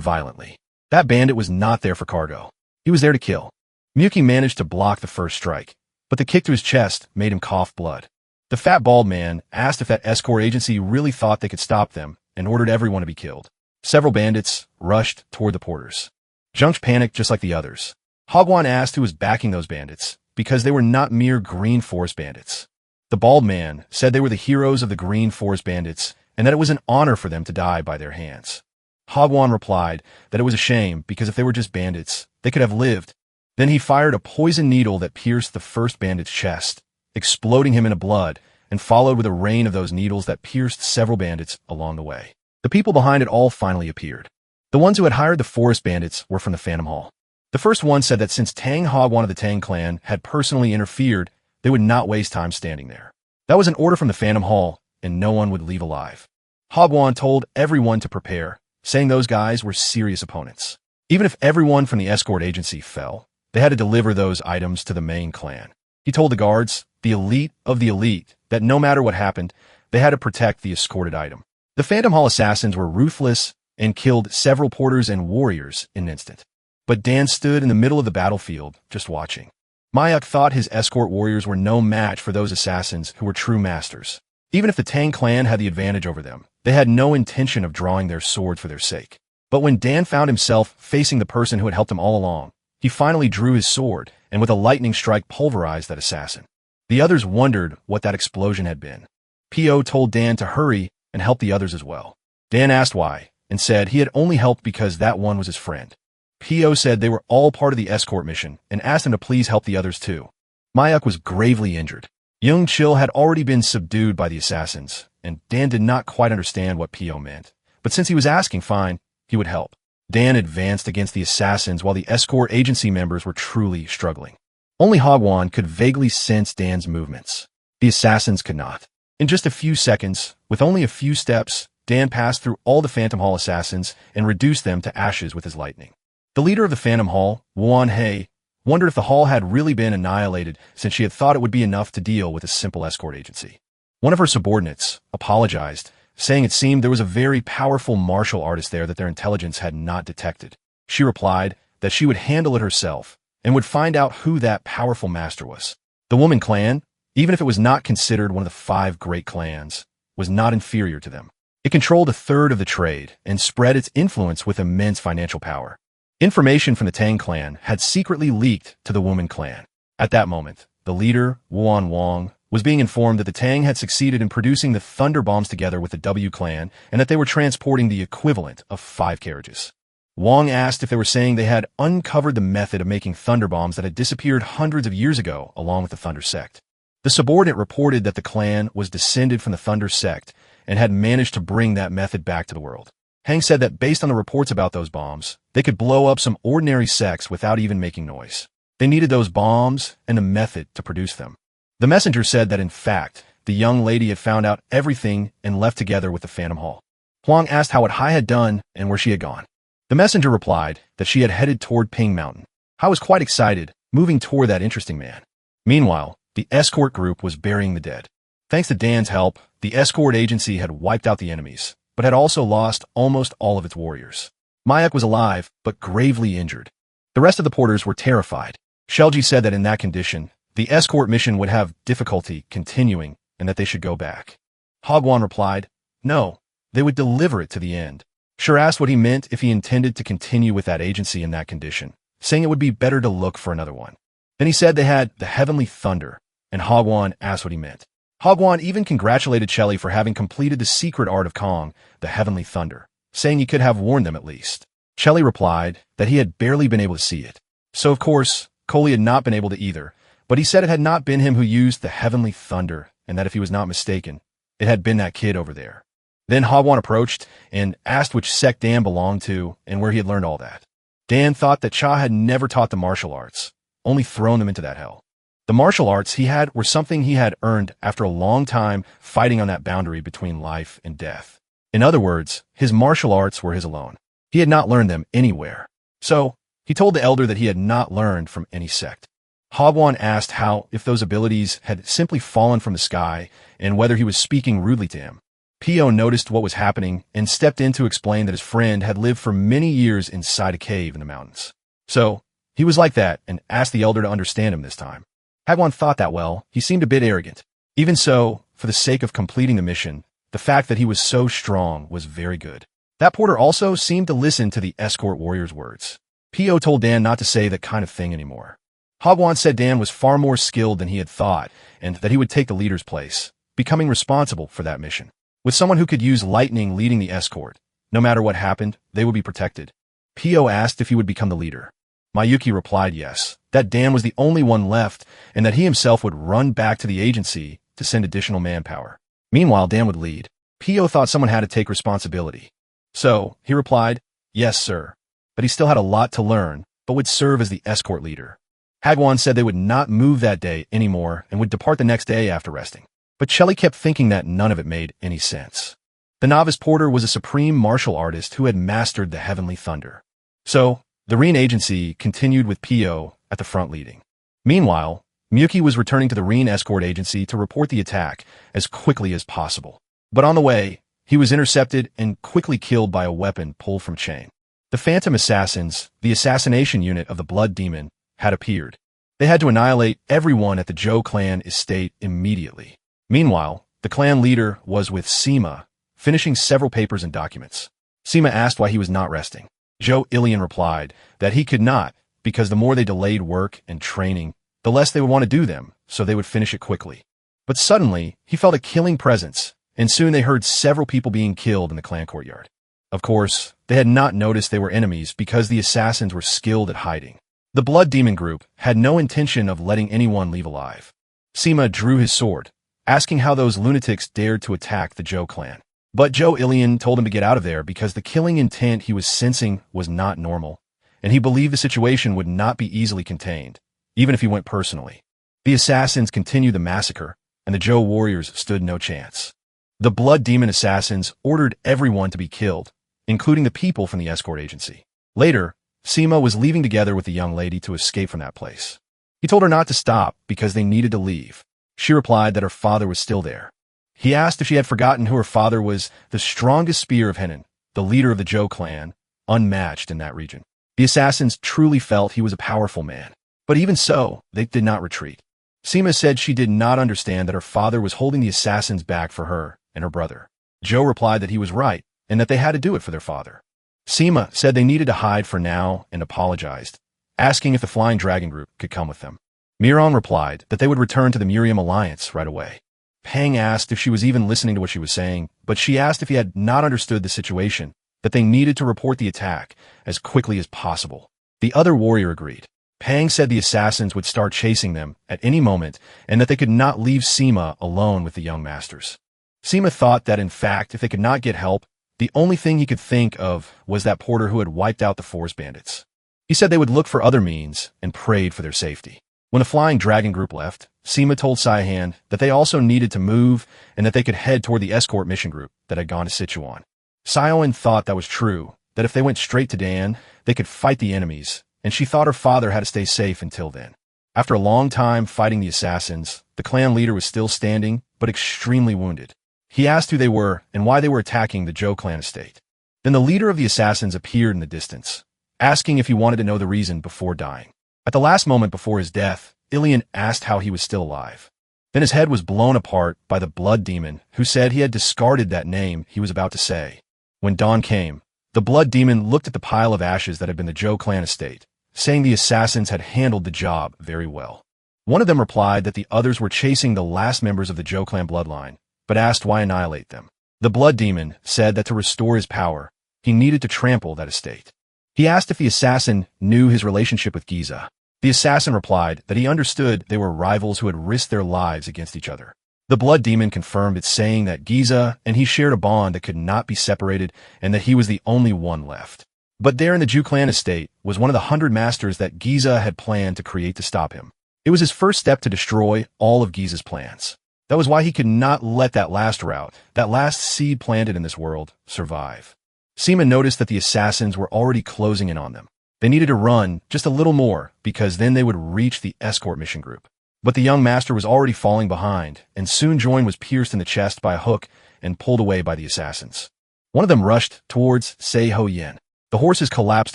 violently. That bandit was not there for cargo. He was there to kill. Miyuki managed to block the first strike, but the kick to his chest made him cough blood. The fat bald man asked if that escort agency really thought they could stop them and ordered everyone to be killed. Several bandits rushed toward the porters. Junch panicked just like the others. Hagwon asked who was backing those bandits, because they were not mere Green Forest bandits. The bald man said they were the heroes of the Green Forest bandits and that it was an honor for them to die by their hands. Hagwon replied that it was a shame because if they were just bandits, they could have lived. Then he fired a poison needle that pierced the first bandit's chest, exploding him into blood, and followed with a rain of those needles that pierced several bandits along the way. The people behind it all finally appeared. The ones who had hired the forest bandits were from the Phantom Hall. The first one said that since Tang Hagwon of the Tang clan had personally interfered, they would not waste time standing there. That was an order from the Phantom Hall, and no one would leave alive. Hagwon told everyone to prepare, saying those guys were serious opponents. Even if everyone from the escort agency fell, they had to deliver those items to the main clan. He told the guards, the elite of the elite, that no matter what happened, they had to protect the escorted item. The Phantom Hall assassins were ruthless and killed several porters and warriors in an instant. But Dan stood in the middle of the battlefield, just watching. Mayuk thought his escort warriors were no match for those assassins who were true masters. Even if the Tang clan had the advantage over them, they had no intention of drawing their sword for their sake. But when Dan found himself facing the person who had helped him all along, he finally drew his sword and with a lightning strike pulverized that assassin. The others wondered what that explosion had been. P.O. told Dan to hurry and help the others as well. Dan asked why and said he had only helped because that one was his friend. P.O. said they were all part of the escort mission and asked him to please help the others too. Mayuk was gravely injured. Young Chil had already been subdued by the assassins, and Dan did not quite understand what P.O. meant. But since he was asking fine, he would help. Dan advanced against the assassins while the escort agency members were truly struggling. Only Hagwon could vaguely sense Dan's movements. The assassins could not. In just a few seconds, with only a few steps, Dan passed through all the Phantom Hall assassins and reduced them to ashes with his lightning. The leader of the Phantom Hall, Wuan Hei, wondered if the hall had really been annihilated since she had thought it would be enough to deal with a simple escort agency. One of her subordinates apologized, saying it seemed there was a very powerful martial artist there that their intelligence had not detected. She replied that she would handle it herself and would find out who that powerful master was. The woman clan, even if it was not considered one of the 5 great clans, was not inferior to them. It controlled a third of the trade and spread its influence with immense financial power. Information from the Tang clan had secretly leaked to the Woman clan. At that moment, the leader, Wuan Wang, was being informed that the Tang had succeeded in producing the thunder bombs together with the W clan and that they were transporting the equivalent of 5 carriages. Wang asked if they were saying they had uncovered the method of making thunder bombs that had disappeared hundreds of years ago along with the Thunder sect. The subordinate reported that the clan was descended from the Thunder sect and had managed to bring that method back to the world. Hang said that based on the reports about those bombs, they could blow up some ordinary sects without even making noise. They needed those bombs and a method to produce them. The messenger said that in fact, the young lady had found out everything and left together with the Phantom Hall. Huang asked how what Hai had done and where she had gone. The messenger replied that she had headed toward Ping Mountain. Hai was quite excited, moving toward that interesting man. Meanwhile, the escort group was burying the dead. Thanks to Dan's help, the escort agency had wiped out the enemies, but had also lost almost all of its warriors. Mayuk was alive, but gravely injured. The rest of the porters were terrified. Shelji said that in that condition, the escort mission would have difficulty continuing and that they should go back. Hagwon replied, no, they would deliver it to the end. Shur asked what he meant if he intended to continue with that agency in that condition, saying it would be better to look for another one. Then he said they had the Heavenly Thunder, and Hagwon asked what he meant. Hagwon even congratulated Shelly for having completed the secret art of Kong, the Heavenly Thunder, saying he could have warned them at least. Shelly replied that he had barely been able to see it. So of course, Coley had not been able to either, but he said it had not been him who used the Heavenly Thunder, and that if he was not mistaken, it had been that kid over there. Then Hagwon approached and asked which sect Dan belonged to and where he had learned all that. Dan thought that Cha had never taught the martial arts, only thrown them into that hell. The martial arts he had were something he had earned after a long time fighting on that boundary between life and death. In other words, his martial arts were his alone. He had not learned them anywhere. So, he told the elder that he had not learned from any sect. Hagwon asked how if those abilities had simply fallen from the sky and whether he was speaking rudely to him. Pio noticed what was happening and stepped in to explain that his friend had lived for many years inside a cave in the mountains. So, he was like that and asked the elder to understand him this time. Hagwon thought that, well, he seemed a bit arrogant. Even so, for the sake of completing the mission, the fact that he was so strong was very good. That porter also seemed to listen to the escort warrior's words. Pio told Dan not to say that kind of thing anymore. Hagwon said Dan was far more skilled than he had thought and that he would take the leader's place, becoming responsible for that mission. With someone who could use lightning leading the escort, no matter what happened, they would be protected. Pio asked if he would become the leader. Mayuki replied yes, that Dan was the only one left and that he himself would run back to the agency to send additional manpower. Meanwhile, Dan would lead. Pio thought someone had to take responsibility. So, he replied, yes, sir. But he still had a lot to learn, but would serve as the escort leader. Hagwon said they would not move that day anymore and would depart the next day after resting. But Shelley kept thinking that none of it made any sense. The novice porter was a supreme martial artist who had mastered the heavenly thunder. So, the Reen agency continued with Pio at the front leading. Meanwhile, Miyuki was returning to the Reen escort agency to report the attack as quickly as possible. But on the way, he was intercepted and quickly killed by a weapon pulled from chain. The Phantom Assassins, the assassination unit of the Blood Demon, had appeared. They had to annihilate everyone at the Zhou clan estate immediately. Meanwhile, the clan leader was with Sima, finishing several papers and documents. Sima asked why he was not resting. Zhou Ilian replied that he could not, because the more they delayed work and training, the less they would want to do them, so they would finish it quickly. But suddenly, he felt a killing presence, and soon they heard several people being killed in the clan courtyard. Of course, they had not noticed they were enemies because the assassins were skilled at hiding. The Blood Demon group had no intention of letting anyone leave alive. Sima drew his sword, asking how those lunatics dared to attack the Zhou clan. But Zhou Ilian told him to get out of there because the killing intent he was sensing was not normal, and he believed the situation would not be easily contained, even if he went personally. The assassins continued the massacre, and the Zhou warriors stood no chance. The Blood Demon assassins ordered everyone to be killed, including the people from the escort agency. Later, Sima was leaving together with the young lady to escape from that place. He told her not to stop because they needed to leave. She replied that her father was still there. He asked if she had forgotten who her father was, the strongest spear of Henan, the leader of the Zhou clan, unmatched in that region. The assassins truly felt he was a powerful man. But even so, they did not retreat. Sima said she did not understand that her father was holding the assassins back for her and her brother. Zhou replied that he was right and that they had to do it for their father. Sima said they needed to hide for now and apologized, asking if the Flying Dragon group could come with them. Murim replied that they would return to the Murim alliance right away. Pang asked if she was even listening to what she was saying, but she asked if he had not understood the situation, that they needed to report the attack as quickly as possible. The other warrior agreed. Pang said the assassins would start chasing them at any moment and that they could not leave Sima alone with the young masters. Sima thought that, in fact, if they could not get help, the only thing he could think of was that porter who had wiped out the forest bandits. He said they would look for other means and prayed for their safety. When the Flying Dragon group left, Sima told Saihan that they also needed to move and that they could head toward the escort mission group that had gone to Sichuan. Sion thought that was true, that if they went straight to Dan, they could fight the enemies, and she thought her father had to stay safe until then. After a long time fighting the assassins, the clan leader was still standing, but extremely wounded. He asked who they were and why they were attacking the Zhou clan estate. Then the leader of the assassins appeared in the distance, asking if he wanted to know the reason before dying. At the last moment before his death, Ilian asked how he was still alive. Then his head was blown apart by the Blood Demon, who said he had discarded that name he was about to say. When dawn came, the Blood Demon looked at the pile of ashes that had been the Zhou clan estate, saying the assassins had handled the job very well. One of them replied that the others were chasing the last members of the Zhou clan bloodline, but asked why annihilate them. The Blood Demon said that to restore his power, he needed to trample that estate. He asked if the assassin knew his relationship with Giza. The assassin replied that he understood they were rivals who had risked their lives against each other. The Blood Demon confirmed it, saying that Giza and he shared a bond that could not be separated and that he was the only one left. But there in the Zhou clan estate was one of the 100 masters that Giza had planned to create to stop him. It was his first step to destroy all of Giza's plans. That was why he could not let that last route, that last seed planted in this world, survive. Sima noticed that the assassins were already closing in on them. They needed to run just a little more because then they would reach the escort mission group. But the young master was already falling behind, and soon Join was pierced in the chest by a hook and pulled away by the assassins. One of them rushed towards Sei Ho Yen. The horses collapsed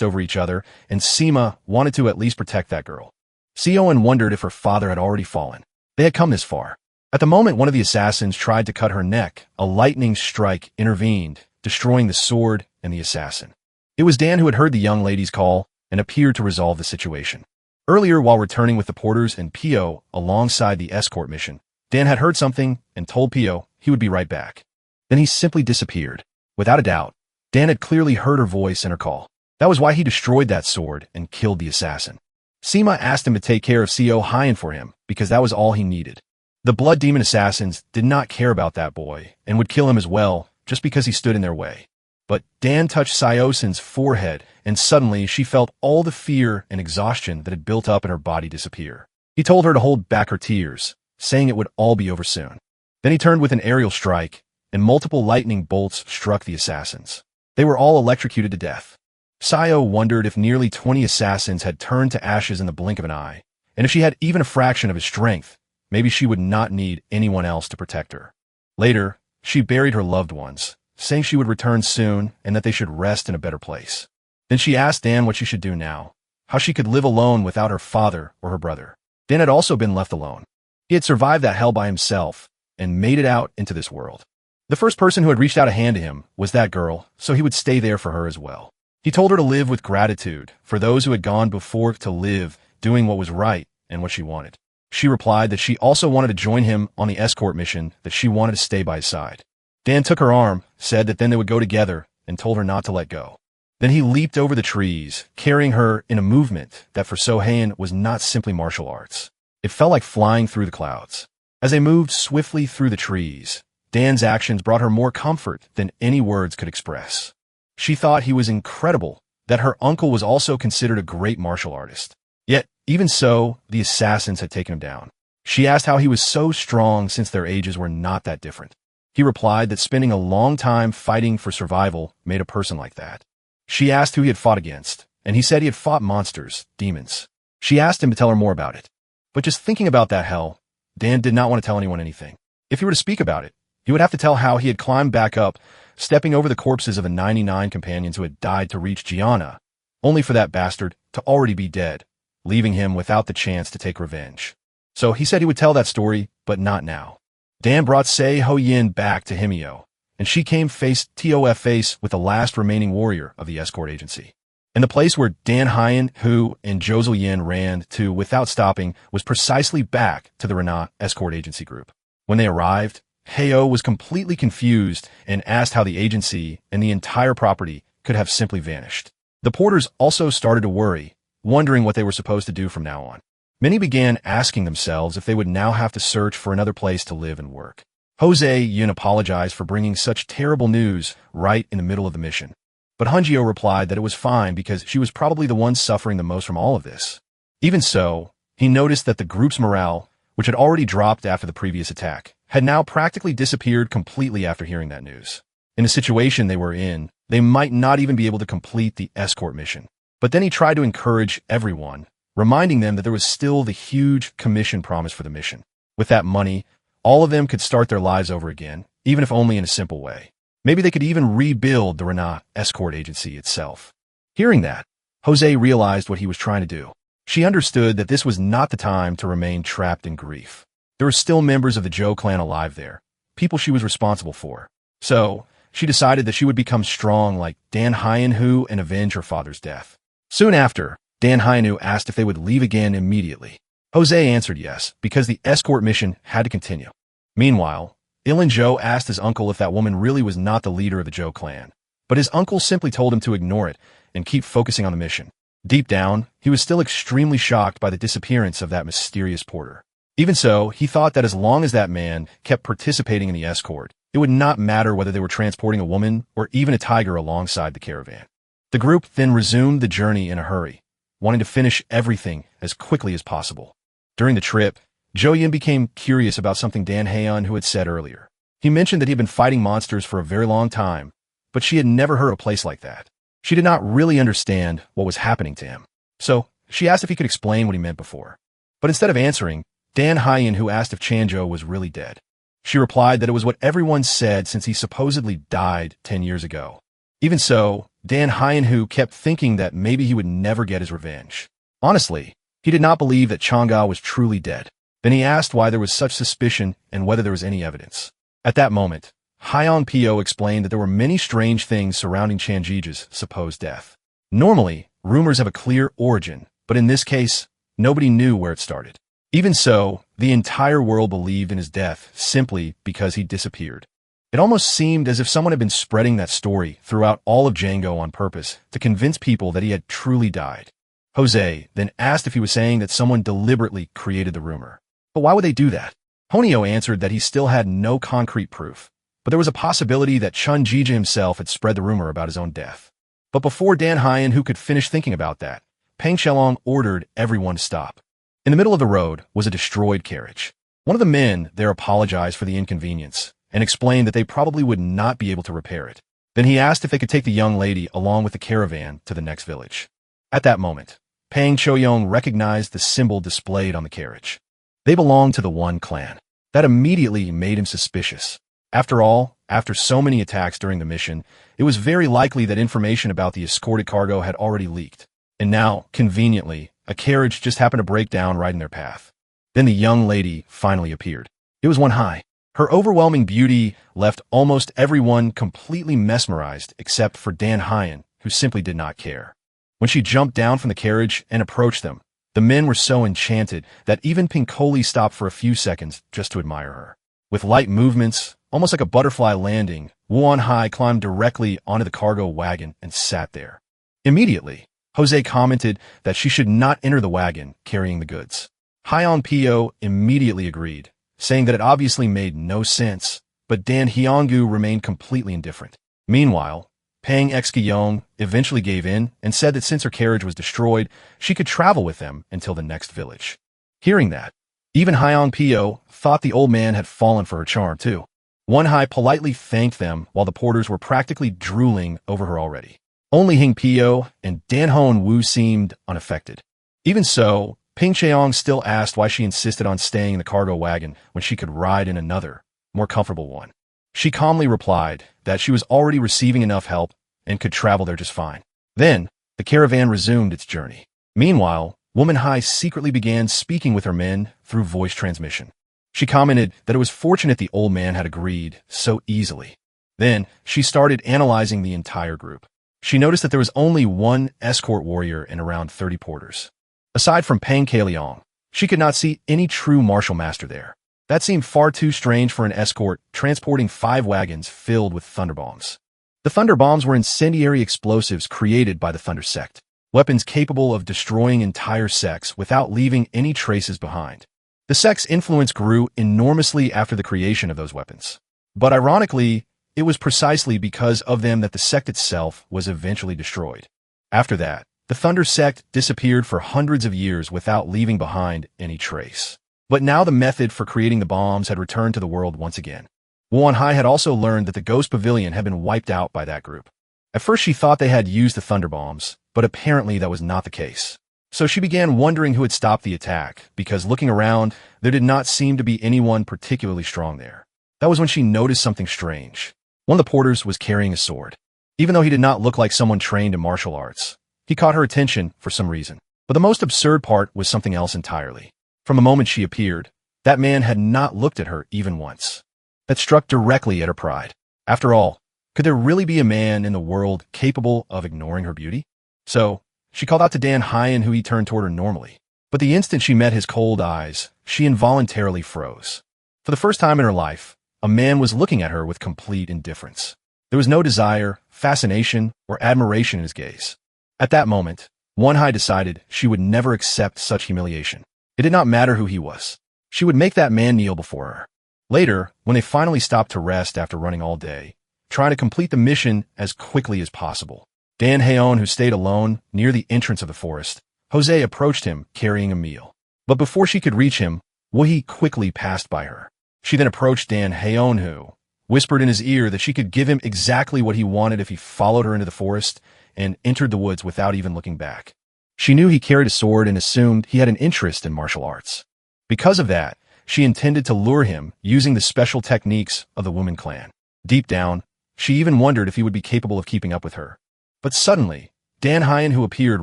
over each other, and Sima wanted to at least protect that girl. Sioen wondered if her father had already fallen. They had come this far. At the moment one of the assassins tried to cut her neck, a lightning strike intervened, destroying the sword and the assassin. It was Dan who had heard the young lady's call and appeared to resolve the situation. Earlier, while returning with the porters and Pio alongside the escort mission, Dan had heard something and told Pio he would be right back. Then he simply disappeared. Without a doubt, Dan had clearly heard her voice and her call. That was why he destroyed that sword and killed the assassin. Sima asked him to take care of Co Hyen for him because that was all he needed. The blood demon assassins did not care about that boy and would kill him as well just because he stood in their way. But Dan touched Siosen's forehead, and suddenly she felt all the fear and exhaustion that had built up in her body disappear. He told her to hold back her tears, saying it would all be over soon. Then he turned with an aerial strike, and multiple lightning bolts struck the assassins. They were all electrocuted to death. Sio wondered if nearly 20 assassins had turned to ashes in the blink of an eye, and if she had even a fraction of his strength, maybe she would not need anyone else to protect her. Later, she buried her loved ones, saying she would return soon and that they should rest in a better place. Then she asked Dan what she should do now, how she could live alone without her father or her brother. Dan had also been left alone. He had survived that hell by himself and made it out into this world. The first person who had reached out a hand to him was that girl, so he would stay there for her as well. He told her to live with gratitude for those who had gone before, to live doing what was right and what she wanted. She replied that she also wanted to join him on the escort mission, that she wanted to stay by his side. Dan took her arm, said that then they would go together, and told her not to let go. Then he leaped over the trees, carrying her in a movement that for So-Haen was not simply martial arts. It felt like flying through the clouds. As they moved swiftly through the trees, Dan's actions brought her more comfort than any words could express. She thought he was incredible, that her uncle was also considered a great martial artist. Yet, even so, the assassins had taken him down. She asked how he was so strong since their ages were not that different. He replied that spending a long time fighting for survival made a person like that. She asked who he had fought against, and he said he had fought monsters, demons. She asked him to tell her more about it. But just thinking about that hell, Dan did not want to tell anyone anything. If he were to speak about it, he would have to tell how he had climbed back up, stepping over the corpses of the 99 companions who had died to reach Gianna, only for that bastard to already be dead, leaving him without the chance to take revenge. So he said he would tell that story, but not now. Dan brought Sei Ho Yin back to Himio, and she came face to face with the last remaining warrior of the escort agency. And the place where Dan Hyen, Hu, and Josel Yin ran to without stopping was precisely back to the Renat escort agency group. When they arrived, Heo was completely confused and asked how the agency and the entire property could have simply vanished. The porters also started to worry, wondering what they were supposed to do from now on. Many began asking themselves if they would now have to search for another place to live and work. Jose Yin apologized for bringing such terrible news right in the middle of the mission. But Hunjio replied that it was fine because she was probably the one suffering the most from all of this. Even so, he noticed that the group's morale, which had already dropped after the previous attack, had now practically disappeared completely after hearing that news. In the situation they were in, they might not even be able to complete the escort mission. But then he tried to encourage everyone, reminding them that there was still the huge commission promised for the mission. With that money, all of them could start their lives over again, even if only in a simple way. Maybe they could even rebuild the Renat escort agency itself. Hearing that, Jose realized what he was trying to do. She understood that this was not the time to remain trapped in grief. There were still members of the Zhou clan alive there, people she was responsible for. So, she decided that she would become strong like Dan Hyenhu and avenge her father's death. Soon after, Dan Hyenhu asked if they would leave again immediately. Jose answered yes, because the escort mission had to continue. Meanwhile, Ilan Zhou asked his uncle if that woman really was not the leader of the Zhou clan, but his uncle simply told him to ignore it and keep focusing on the mission. Deep down, he was still extremely shocked by the disappearance of that mysterious porter. Even so, he thought that as long as that man kept participating in the escort, it would not matter whether they were transporting a woman or even a tiger alongside the caravan. The group then resumed the journey in a hurry, wanting to finish everything as quickly as possible. During the trip, Zhou Yin became curious about something Dan Heian who had said earlier. He mentioned that he had been fighting monsters for a very long time, but she had never heard of a place like that. She did not really understand what was happening to him. So, she asked if he could explain what he meant before. But instead of answering, Dan Hyen, who asked if Chanjo was really dead. She replied that it was what everyone said since he supposedly died 10 years ago. Even so, Dan Hyen, who kept thinking that maybe he would never get his revenge. Honestly, he did not believe that Chang'e was truly dead. Then he asked why there was such suspicion and whether there was any evidence. At that moment, Hyeon Pyo explained that there were many strange things surrounding Chanji's supposed death. Normally, rumors have a clear origin, but in this case, nobody knew where it started. Even so, the entire world believed in his death simply because he disappeared. It almost seemed as if someone had been spreading that story throughout all of Django on purpose to convince people that he had truly died. Jose then asked if he was saying that someone deliberately created the rumor. But why would they do that? Honio answered that he still had no concrete proof, but there was a possibility that Chun Jija himself had spread the rumor about his own death. But before Dan Hyen, who could finish thinking about that, Peng Shelong ordered everyone to stop. In the middle of the road was a destroyed carriage. One of the men there apologized for the inconvenience and explained that they probably would not be able to repair it. Then he asked if they could take the young lady along with the caravan to the next village. At that moment, Pang Choyong recognized the symbol displayed on the carriage. They belonged to the One clan. That immediately made him suspicious. After all, after so many attacks during the mission, it was very likely that information about the escorted cargo had already leaked. And now, conveniently, a carriage just happened to break down right in their path. Then the young lady finally appeared. It was Won-hai. Her overwhelming beauty left almost everyone completely mesmerized except for Dan Hyen, who simply did not care. When she jumped down from the carriage and approached them, the men were so enchanted that even Pinkoli stopped for a few seconds just to admire her. With light movements, almost like a butterfly landing, Won-hai climbed directly onto the cargo wagon and sat there. Immediately, Jose commented that she should not enter the wagon carrying the goods. Hyeon Pyo immediately agreed, saying that it obviously made no sense, but Dan Hyonggu remained completely indifferent. Meanwhile, Pang Exkyong eventually gave in and said that since her carriage was destroyed, she could travel with them until the next village. Hearing that, even Hyeon Pyo thought the old man had fallen for her charm too. Won-hai politely thanked them while the porters were practically drooling over her already. Only Hing Pyo and Dan Hoon Woo seemed unaffected. Even so, Ping Cheong still asked why she insisted on staying in the cargo wagon when she could ride in another, more comfortable one. She calmly replied that she was already receiving enough help and could travel there just fine. Then, the caravan resumed its journey. Meanwhile, Woman Hai secretly began speaking with her men through voice transmission. She commented that it was fortunate the old man had agreed so easily. Then, she started analyzing the entire group. She noticed that there was only one escort warrior and around 30 porters. Aside from Pang Kaeliong, she could not see any true martial master there. That seemed far too strange for an escort transporting 5 wagons filled with thunderbombs. The thunderbombs were incendiary explosives created by the Thunder Sect, weapons capable of destroying entire sects without leaving any traces behind. The sect's influence grew enormously after the creation of those weapons. But ironically, it was precisely because of them that the sect itself was eventually destroyed. After that, the Thunder Sect disappeared for hundreds of years without leaving behind any trace. But now the method for creating the bombs had returned to the world once again. Won-hai had also learned that the Ghost Pavilion had been wiped out by that group. At first she thought they had used the thunder bombs, but apparently that was not the case. So she began wondering who had stopped the attack, because looking around, there did not seem to be anyone particularly strong there. That was when she noticed something strange. One of the porters was carrying a sword. Even though he did not look like someone trained in martial arts, he caught her attention for some reason. But the most absurd part was something else entirely. From the moment she appeared, that man had not looked at her even once. That struck directly at her pride. After all, could there really be a man in the world capable of ignoring her beauty? So, she called out to Dan Hyen, who he turned toward her normally. But the instant she met his cold eyes, she involuntarily froze. For the first time in her life, a man was looking at her with complete indifference. There was no desire, fascination, or admiration in his gaze. At that moment, Won-hai decided she would never accept such humiliation. It did not matter who he was. She would make that man kneel before her. Later, when they finally stopped to rest after running all day, trying to complete the mission as quickly as possible, Dan Haeon, who stayed alone near the entrance of the forest, Jose approached him carrying a meal. But before she could reach him, Woo-hee quickly passed by her. She then approached Dan Haeon, who whispered in his ear that she could give him exactly what he wanted if he followed her into the forest and entered the woods without even looking back. She knew he carried a sword and assumed he had an interest in martial arts. Because of that, she intended to lure him using the special techniques of the woman clan. Deep down, she even wondered if he would be capable of keeping up with her. But suddenly, Dan Hyen, who appeared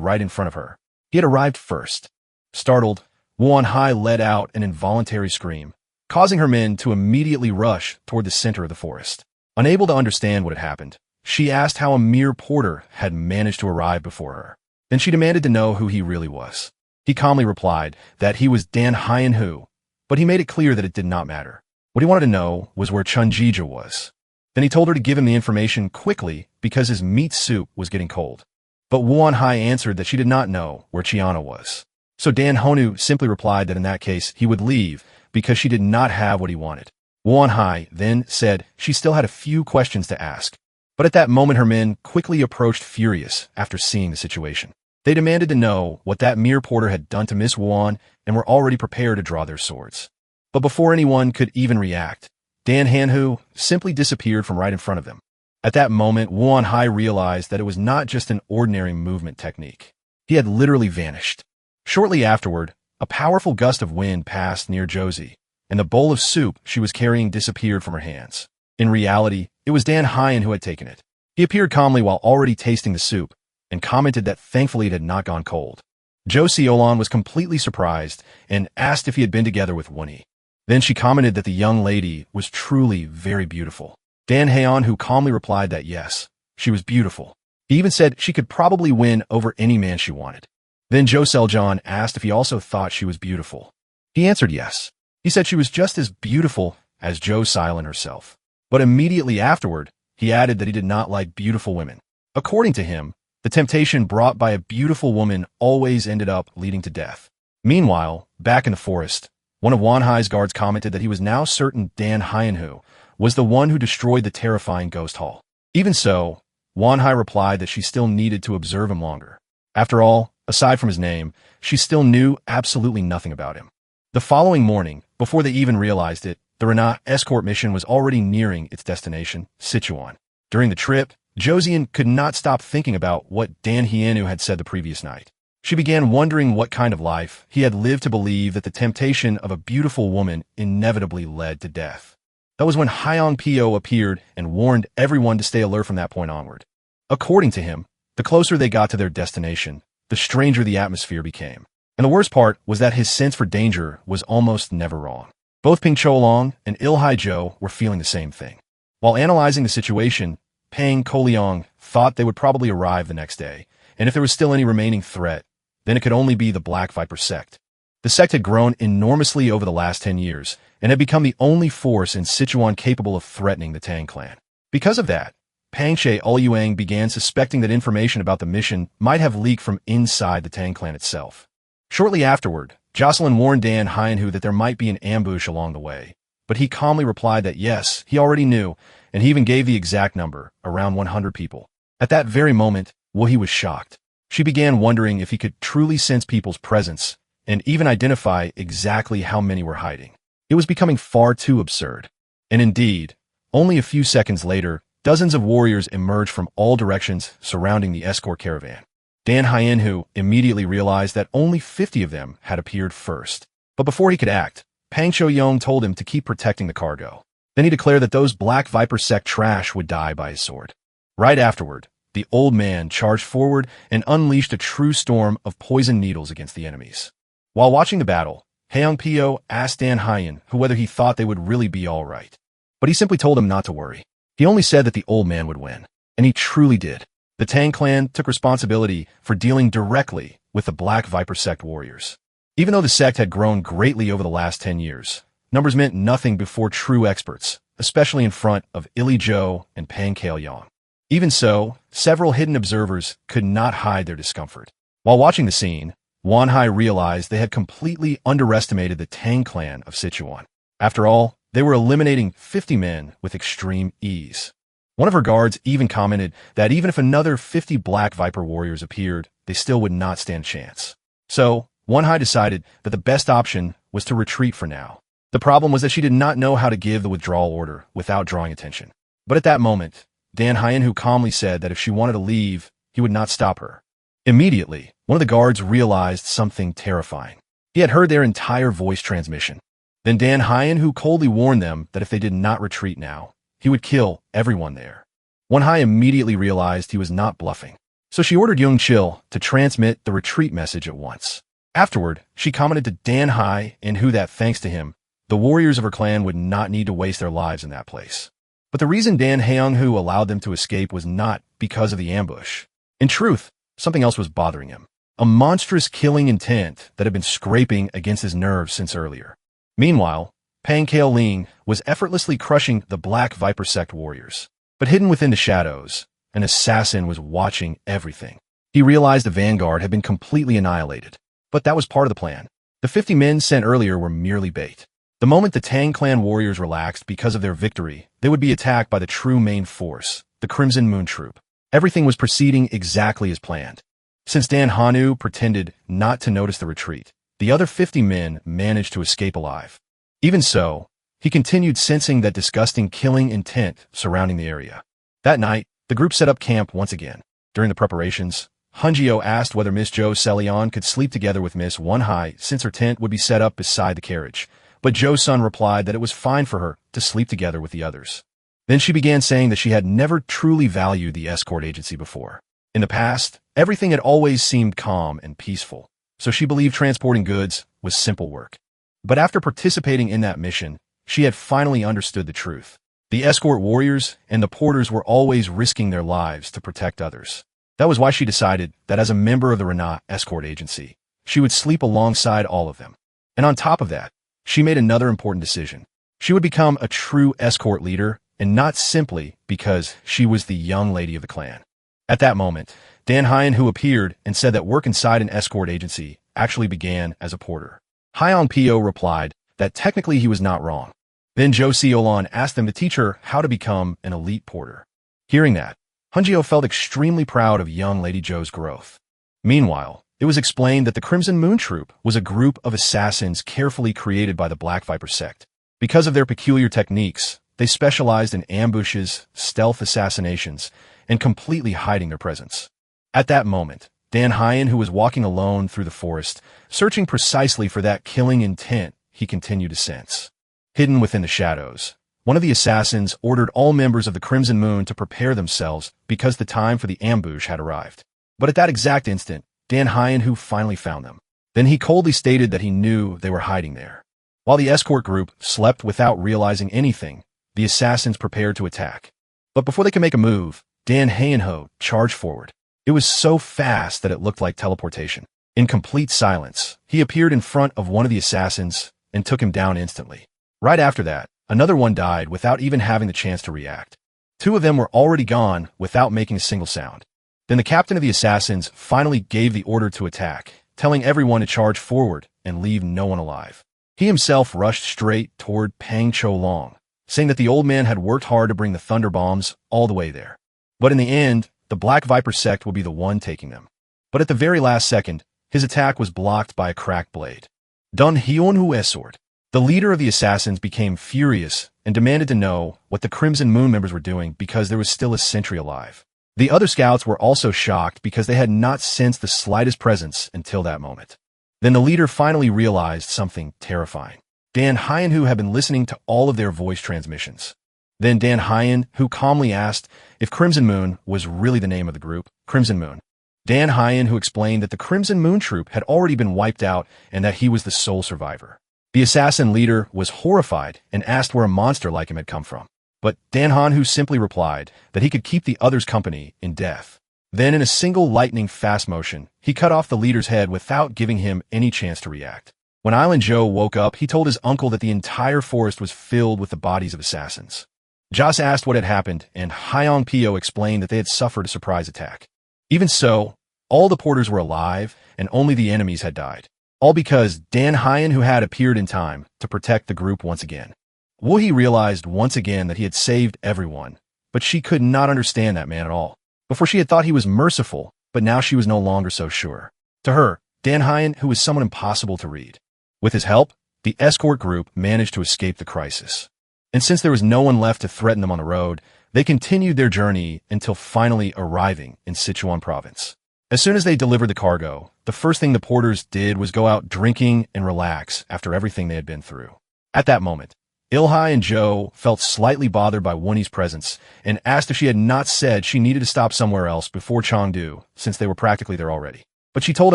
right in front of her. He had arrived first. Startled, Won Hai let out an involuntary scream, causing her men to immediately rush toward the center of the forest. Unable to understand what had happened, she asked how a mere porter had managed to arrive before her. Then she demanded to know who he really was. He calmly replied that he was Dan Hyen Hu, but he made it clear that it did not matter. What he wanted to know was where Chun Jija was. Then he told her to give him the information quickly because his meat soup was getting cold. But Won Hai answered that she did not know where Chiana was. So Dan Honu simply replied that in that case he would leave because she did not have what he wanted. Won Hai then said she still had a few questions to ask. But at that moment her men quickly approached furious after seeing the situation. They demanded to know what that mere porter had done to Miss Won and were already prepared to draw their swords. But before anyone could even react, Dan Hanhu simply disappeared from right in front of them. At that moment, Won Hai realized that it was not just an ordinary movement technique. He had literally vanished. Shortly afterward, a powerful gust of wind passed near Josie, and the bowl of soup she was carrying disappeared from her hands. In reality, it was Dan Hyen who had taken it. He appeared calmly while already tasting the soup, and commented that thankfully it had not gone cold. Josie Olan was completely surprised and asked if he had been together with Wunny. Then she commented that the young lady was truly very beautiful. Dan Haeon, who calmly replied that yes, she was beautiful. He even said she could probably win over any man she wanted. Then Jo Seljon asked if he also thought she was beautiful. He answered yes. He said she was just as beautiful as Jo Silent herself. But immediately afterward, he added that he did not like beautiful women. According to him, the temptation brought by a beautiful woman always ended up leading to death. Meanwhile, back in the forest, one of Won Hai's guards commented that he was now certain Dan Hyenhu was the one who destroyed the terrifying ghost hall. Even so, Won Hai replied that she still needed to observe him longer. After all, aside from his name, she still knew absolutely nothing about him. The following morning, before they even realized it, the Renat escort mission was already nearing its destination, Sichuan. During the trip, Josian could not stop thinking about what Dan Hienu had said the previous night. She began wondering what kind of life he had lived to believe that the temptation of a beautiful woman inevitably led to death. That was when Hyong Pyo appeared and warned everyone to stay alert from that point onward. According to him, the closer they got to their destination, the stranger the atmosphere became. And the worst part was that his sense for danger was almost never wrong. Both Ping Cholong and Il Hai Zhou were feeling the same thing. While analyzing the situation, Pang Koliong thought they would probably arrive the next day, and if there was still any remaining threat, then it could only be the Black Viper sect. The sect had grown enormously over the last 10 years, and had become the only force in Sichuan capable of threatening the Tang clan. Because of that, Pangshe Uluyang began suspecting that information about the mission might have leaked from inside the Tang clan itself. Shortly afterward, Jocelyn warned Dan Hyenhu that there might be an ambush along the way, but he calmly replied that yes, he already knew, and he even gave the exact number, around 100 people. At that very moment, Wu-He was shocked. She began wondering if he could truly sense people's presence, and even identify exactly how many were hiding. It was becoming far too absurd. And indeed, only a few seconds later, dozens of warriors emerged from all directions surrounding the escort caravan. Dan Hyenhu immediately realized that only 50 of them had appeared first. But before he could act, Pang Cho-yong told him to keep protecting the cargo. Then he declared that those Black Viper sect trash would die by his sword. Right afterward, the old man charged forward and unleashed a true storm of poison needles against the enemies. While watching the battle, Haeung Pyo asked Dan Hyen whether he thought they would really be all right. But he simply told him not to worry. He only said that the old man would win. And he truly did. The Tang clan took responsibility for dealing directly with the Black Viper sect warriors. Even though the sect had grown greatly over the last 10 years, numbers meant nothing before true experts, especially in front of Ili Zhou and Pang Kaelyong. Even so, several hidden observers could not hide their discomfort. While watching the scene, Won Hai realized they had completely underestimated the Tang clan of Sichuan. After all, they were eliminating 50 men with extreme ease. One of her guards even commented that even if another 50 Black Viper warriors appeared, they still would not stand a chance. So, Won Hai decided that the best option was to retreat for now. The problem was that she did not know how to give the withdrawal order without drawing attention. But at that moment, Dan Hyenhu calmly said that if she wanted to leave, he would not stop her. Immediately, one of the guards realized something terrifying. He had heard their entire voice transmission. Then Dan Hyen, who coldly warned them that if they did not retreat now, he would kill everyone there. Won Hai immediately realized he was not bluffing, so she ordered Young Chil to transmit the retreat message at once. Afterward, she commented to Dan Hai and who that thanks to him, the warriors of her clan would not need to waste their lives in that place. But the reason Dan Haeung-hu allowed them to escape was not because of the ambush. In truth, something else was bothering him. A monstrous killing intent that had been scraping against his nerves since earlier. Meanwhile, Pang Kaoling was effortlessly crushing the Black Viper Sect warriors. But hidden within the shadows, an assassin was watching everything. He realized the vanguard had been completely annihilated. But that was part of the plan. The 50 men sent earlier were merely bait. The moment the Tang clan warriors relaxed because of their victory, they would be attacked by the true main force, the Crimson Moon Troop. Everything was proceeding exactly as planned. Since Dan Hanu pretended not to notice the retreat, the other 50 men managed to escape alive. Even so, he continued sensing that disgusting killing intent surrounding the area. That night, the group set up camp once again. During the preparations, Hunjio asked whether Miss Jo Selion could sleep together with Miss Won Hai since her tent would be set up beside the carriage, but Jo Sun replied that it was fine for her to sleep together with the others. Then she began saying that she had never truly valued the escort agency before. In the past, everything had always seemed calm and peaceful, so she believed transporting goods was simple work. But after participating in that mission, she had finally understood the truth. The escort warriors and the porters were always risking their lives to protect others. That was why she decided that as a member of the Renat escort agency, she would sleep alongside all of them. And on top of that, she made another important decision. She would become a true escort leader, and not simply because she was the young lady of the clan. At that moment, Dan Hyen, who appeared and said that work inside an escort agency actually began as a porter. Hyong Pyo replied that technically he was not wrong. Then Jo Seolon asked them to teach her how to become an elite porter. Hearing that, Hunjio felt extremely proud of young Lady Jo's growth. Meanwhile, it was explained that the Crimson Moon Troop was a group of assassins carefully created by the Black Viper sect. Because of their peculiar techniques, they specialized in ambushes, stealth assassinations, and completely hiding their presence. At that moment, Dan Hyen, who was walking alone through the forest, searching precisely for that killing intent he continued to sense. Hidden within the shadows, one of the assassins ordered all members of the Crimson Moon to prepare themselves because the time for the ambush had arrived. But at that exact instant, Dan Hyen, who finally found them. Then he coldly stated that he knew they were hiding there. While the escort group slept without realizing anything, the assassins prepared to attack. But before they could make a move, Dan Hyen-ho charged forward. It was so fast that it looked like teleportation. In complete silence, he appeared in front of one of the assassins and took him down instantly. Right after that, another one died without even having the chance to react. Two of them were already gone without making a single sound. Then the captain of the assassins finally gave the order to attack, telling everyone to charge forward and leave no one alive. He himself rushed straight toward Pang Cho-long, saying that the old man had worked hard to bring the thunder bombs all the way there. But in the end, the Black Viper sect would be the one taking them. But at the very last second, his attack was blocked by a cracked blade. Dun Hyun-hu Esort, the leader of the assassins, became furious and demanded to know what the Crimson Moon members were doing because there was still a sentry alive. The other scouts were also shocked because they had not sensed the slightest presence until that moment. Then the leader finally realized something terrifying. Dan Hyen, who had been listening to all of their voice transmissions. Then Dan Hyen, who calmly asked if Crimson Moon was really the name of the group, Crimson Moon. Dan Hyen, who explained that the Crimson Moon Troop had already been wiped out and that he was the sole survivor. The assassin leader was horrified and asked where a monster like him had come from. But Dan Han, who simply replied that he could keep the others company in death. Then in a single lightning-fast motion, he cut off the leader's head without giving him any chance to react. When Island Joe woke up, he told his uncle that the entire forest was filled with the bodies of assassins. Joss asked what had happened, and Hyong Pyo explained that they had suffered a surprise attack. Even so, all the porters were alive, and only the enemies had died. All because Dan Hyen, who had appeared in time to protect the group once again. Woo-hee realized once again that he had saved everyone, but she could not understand that man at all. Before she had thought he was merciful, but now she was no longer so sure. To her, Dan Hyen, who was someone impossible to read. With his help, the escort group managed to escape the crisis. And since there was no one left to threaten them on the road, They continued their journey until finally arriving in Sichuan province. As soon as they delivered the cargo, the first thing the porters did was go out drinking and relax after everything they had been through. At that moment, Ilhai and Joe felt slightly bothered by Wunni's presence and asked if she had not said she needed to stop somewhere else before Chengdu, since they were practically there already. But she told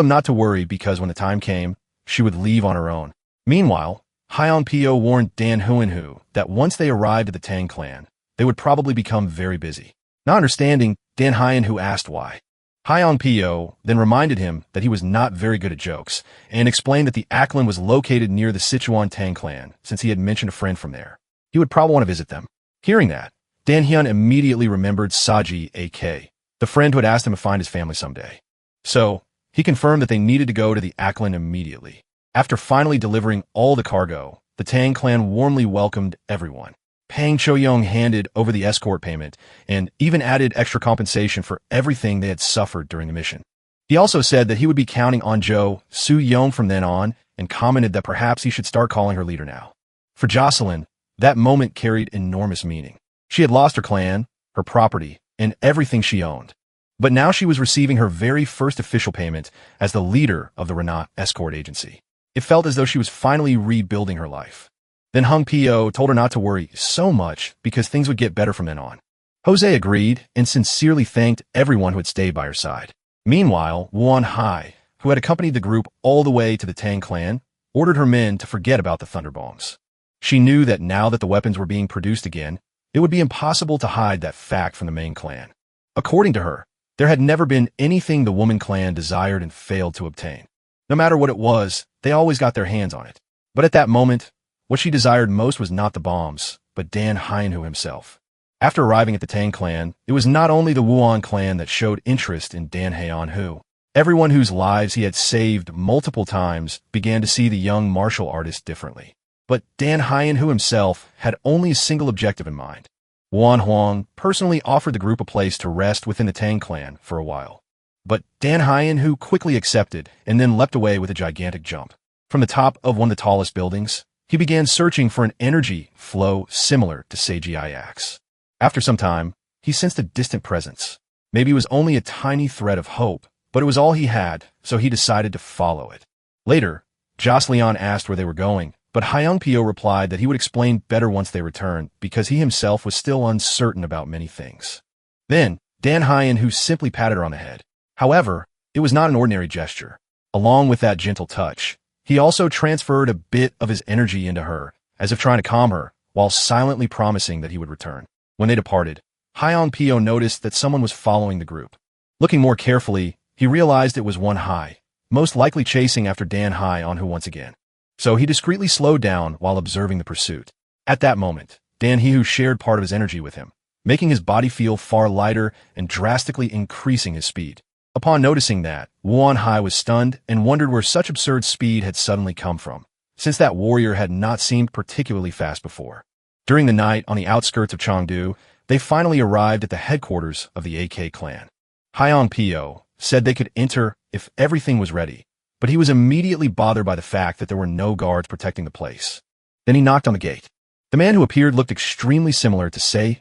him not to worry because when the time came, she would leave on her own. Meanwhile, Hyeon Pyo warned Dan Huinhu that once they arrived at the Tang clan, they would probably become very busy. Not understanding, Dan Huinhu asked why. Hyeon Pyo then reminded him that he was not very good at jokes and explained that the Ackland was located near the Sichuan Tang clan since he had mentioned a friend from there. He would probably want to visit them. Hearing that, Dan Hyun immediately remembered Saji A.K., the friend who had asked him to find his family someday. So, he confirmed that they needed to go to the Ackland immediately. After finally delivering all the cargo, the Tang clan warmly welcomed everyone. Pang Choyong handed over the escort payment and even added extra compensation for everything they had suffered during the mission. He also said that he would be counting on Jo Soo-young from then on and commented that perhaps he should start calling her leader now. For Jocelyn, that moment carried enormous meaning. She had lost her clan, her property, and everything she owned. But now she was receiving her very first official payment as the leader of the Renat escort agency. It felt as though she was finally rebuilding her life. Then Hung Pyo told her not to worry so much because things would get better from then on. Jose agreed and sincerely thanked everyone who had stayed by her side. Meanwhile, Won Hai, who had accompanied the group all the way to the Tang clan, ordered her men to forget about the thunder bombs. She knew that now that the weapons were being produced again, it would be impossible to hide that fact from the main clan. According to her, there had never been anything the woman clan desired and failed to obtain. No matter what it was, they always got their hands on it. But at that moment, what she desired most was not the bombs, but Dan Hyeonhu himself. After arriving at the Tang clan, it was not only the Wuan clan that showed interest in Dan Hyeonhu. Everyone whose lives he had saved multiple times began to see the young martial artist differently. But Dan Hyeonhu himself had only a single objective in mind. Wan Huang personally offered the group a place to rest within the Tang clan for a while. But Dan Hyeonhu quickly accepted and then leapt away with a gigantic jump. From the top of one of the tallest buildings, he began searching for an energy flow similar to Seiji Ayak's. After some time, he sensed a distant presence. Maybe it was only a tiny thread of hope, but it was all he had, so he decided to follow it. Later, Jocelyn asked where they were going, but Hyung Pyo replied that he would explain better once they returned because he himself was still uncertain about many things. Then, Dan Hyeonhu simply patted her on the head. However, it was not an ordinary gesture. Along with that gentle touch, he also transferred a bit of his energy into her, as if trying to calm her, while silently promising that he would return. When they departed, Hyun Pyo noticed that someone was following the group. Looking more carefully, he realized it was Won Hai, most likely chasing after Dan Hyeonhu once again. So he discreetly slowed down while observing the pursuit. At that moment, Dan Hee-hoo shared part of his energy with him, making his body feel far lighter and drastically increasing his speed. Upon noticing that, Won Hai was stunned and wondered where such absurd speed had suddenly come from, since that warrior had not seemed particularly fast before. During the night on the outskirts of Chengdu, they finally arrived at the headquarters of the AK clan. Hyun Pyo said they could enter if everything was ready, but he was immediately bothered by the fact that there were no guards protecting the place. Then he knocked on the gate. The man who appeared looked extremely similar to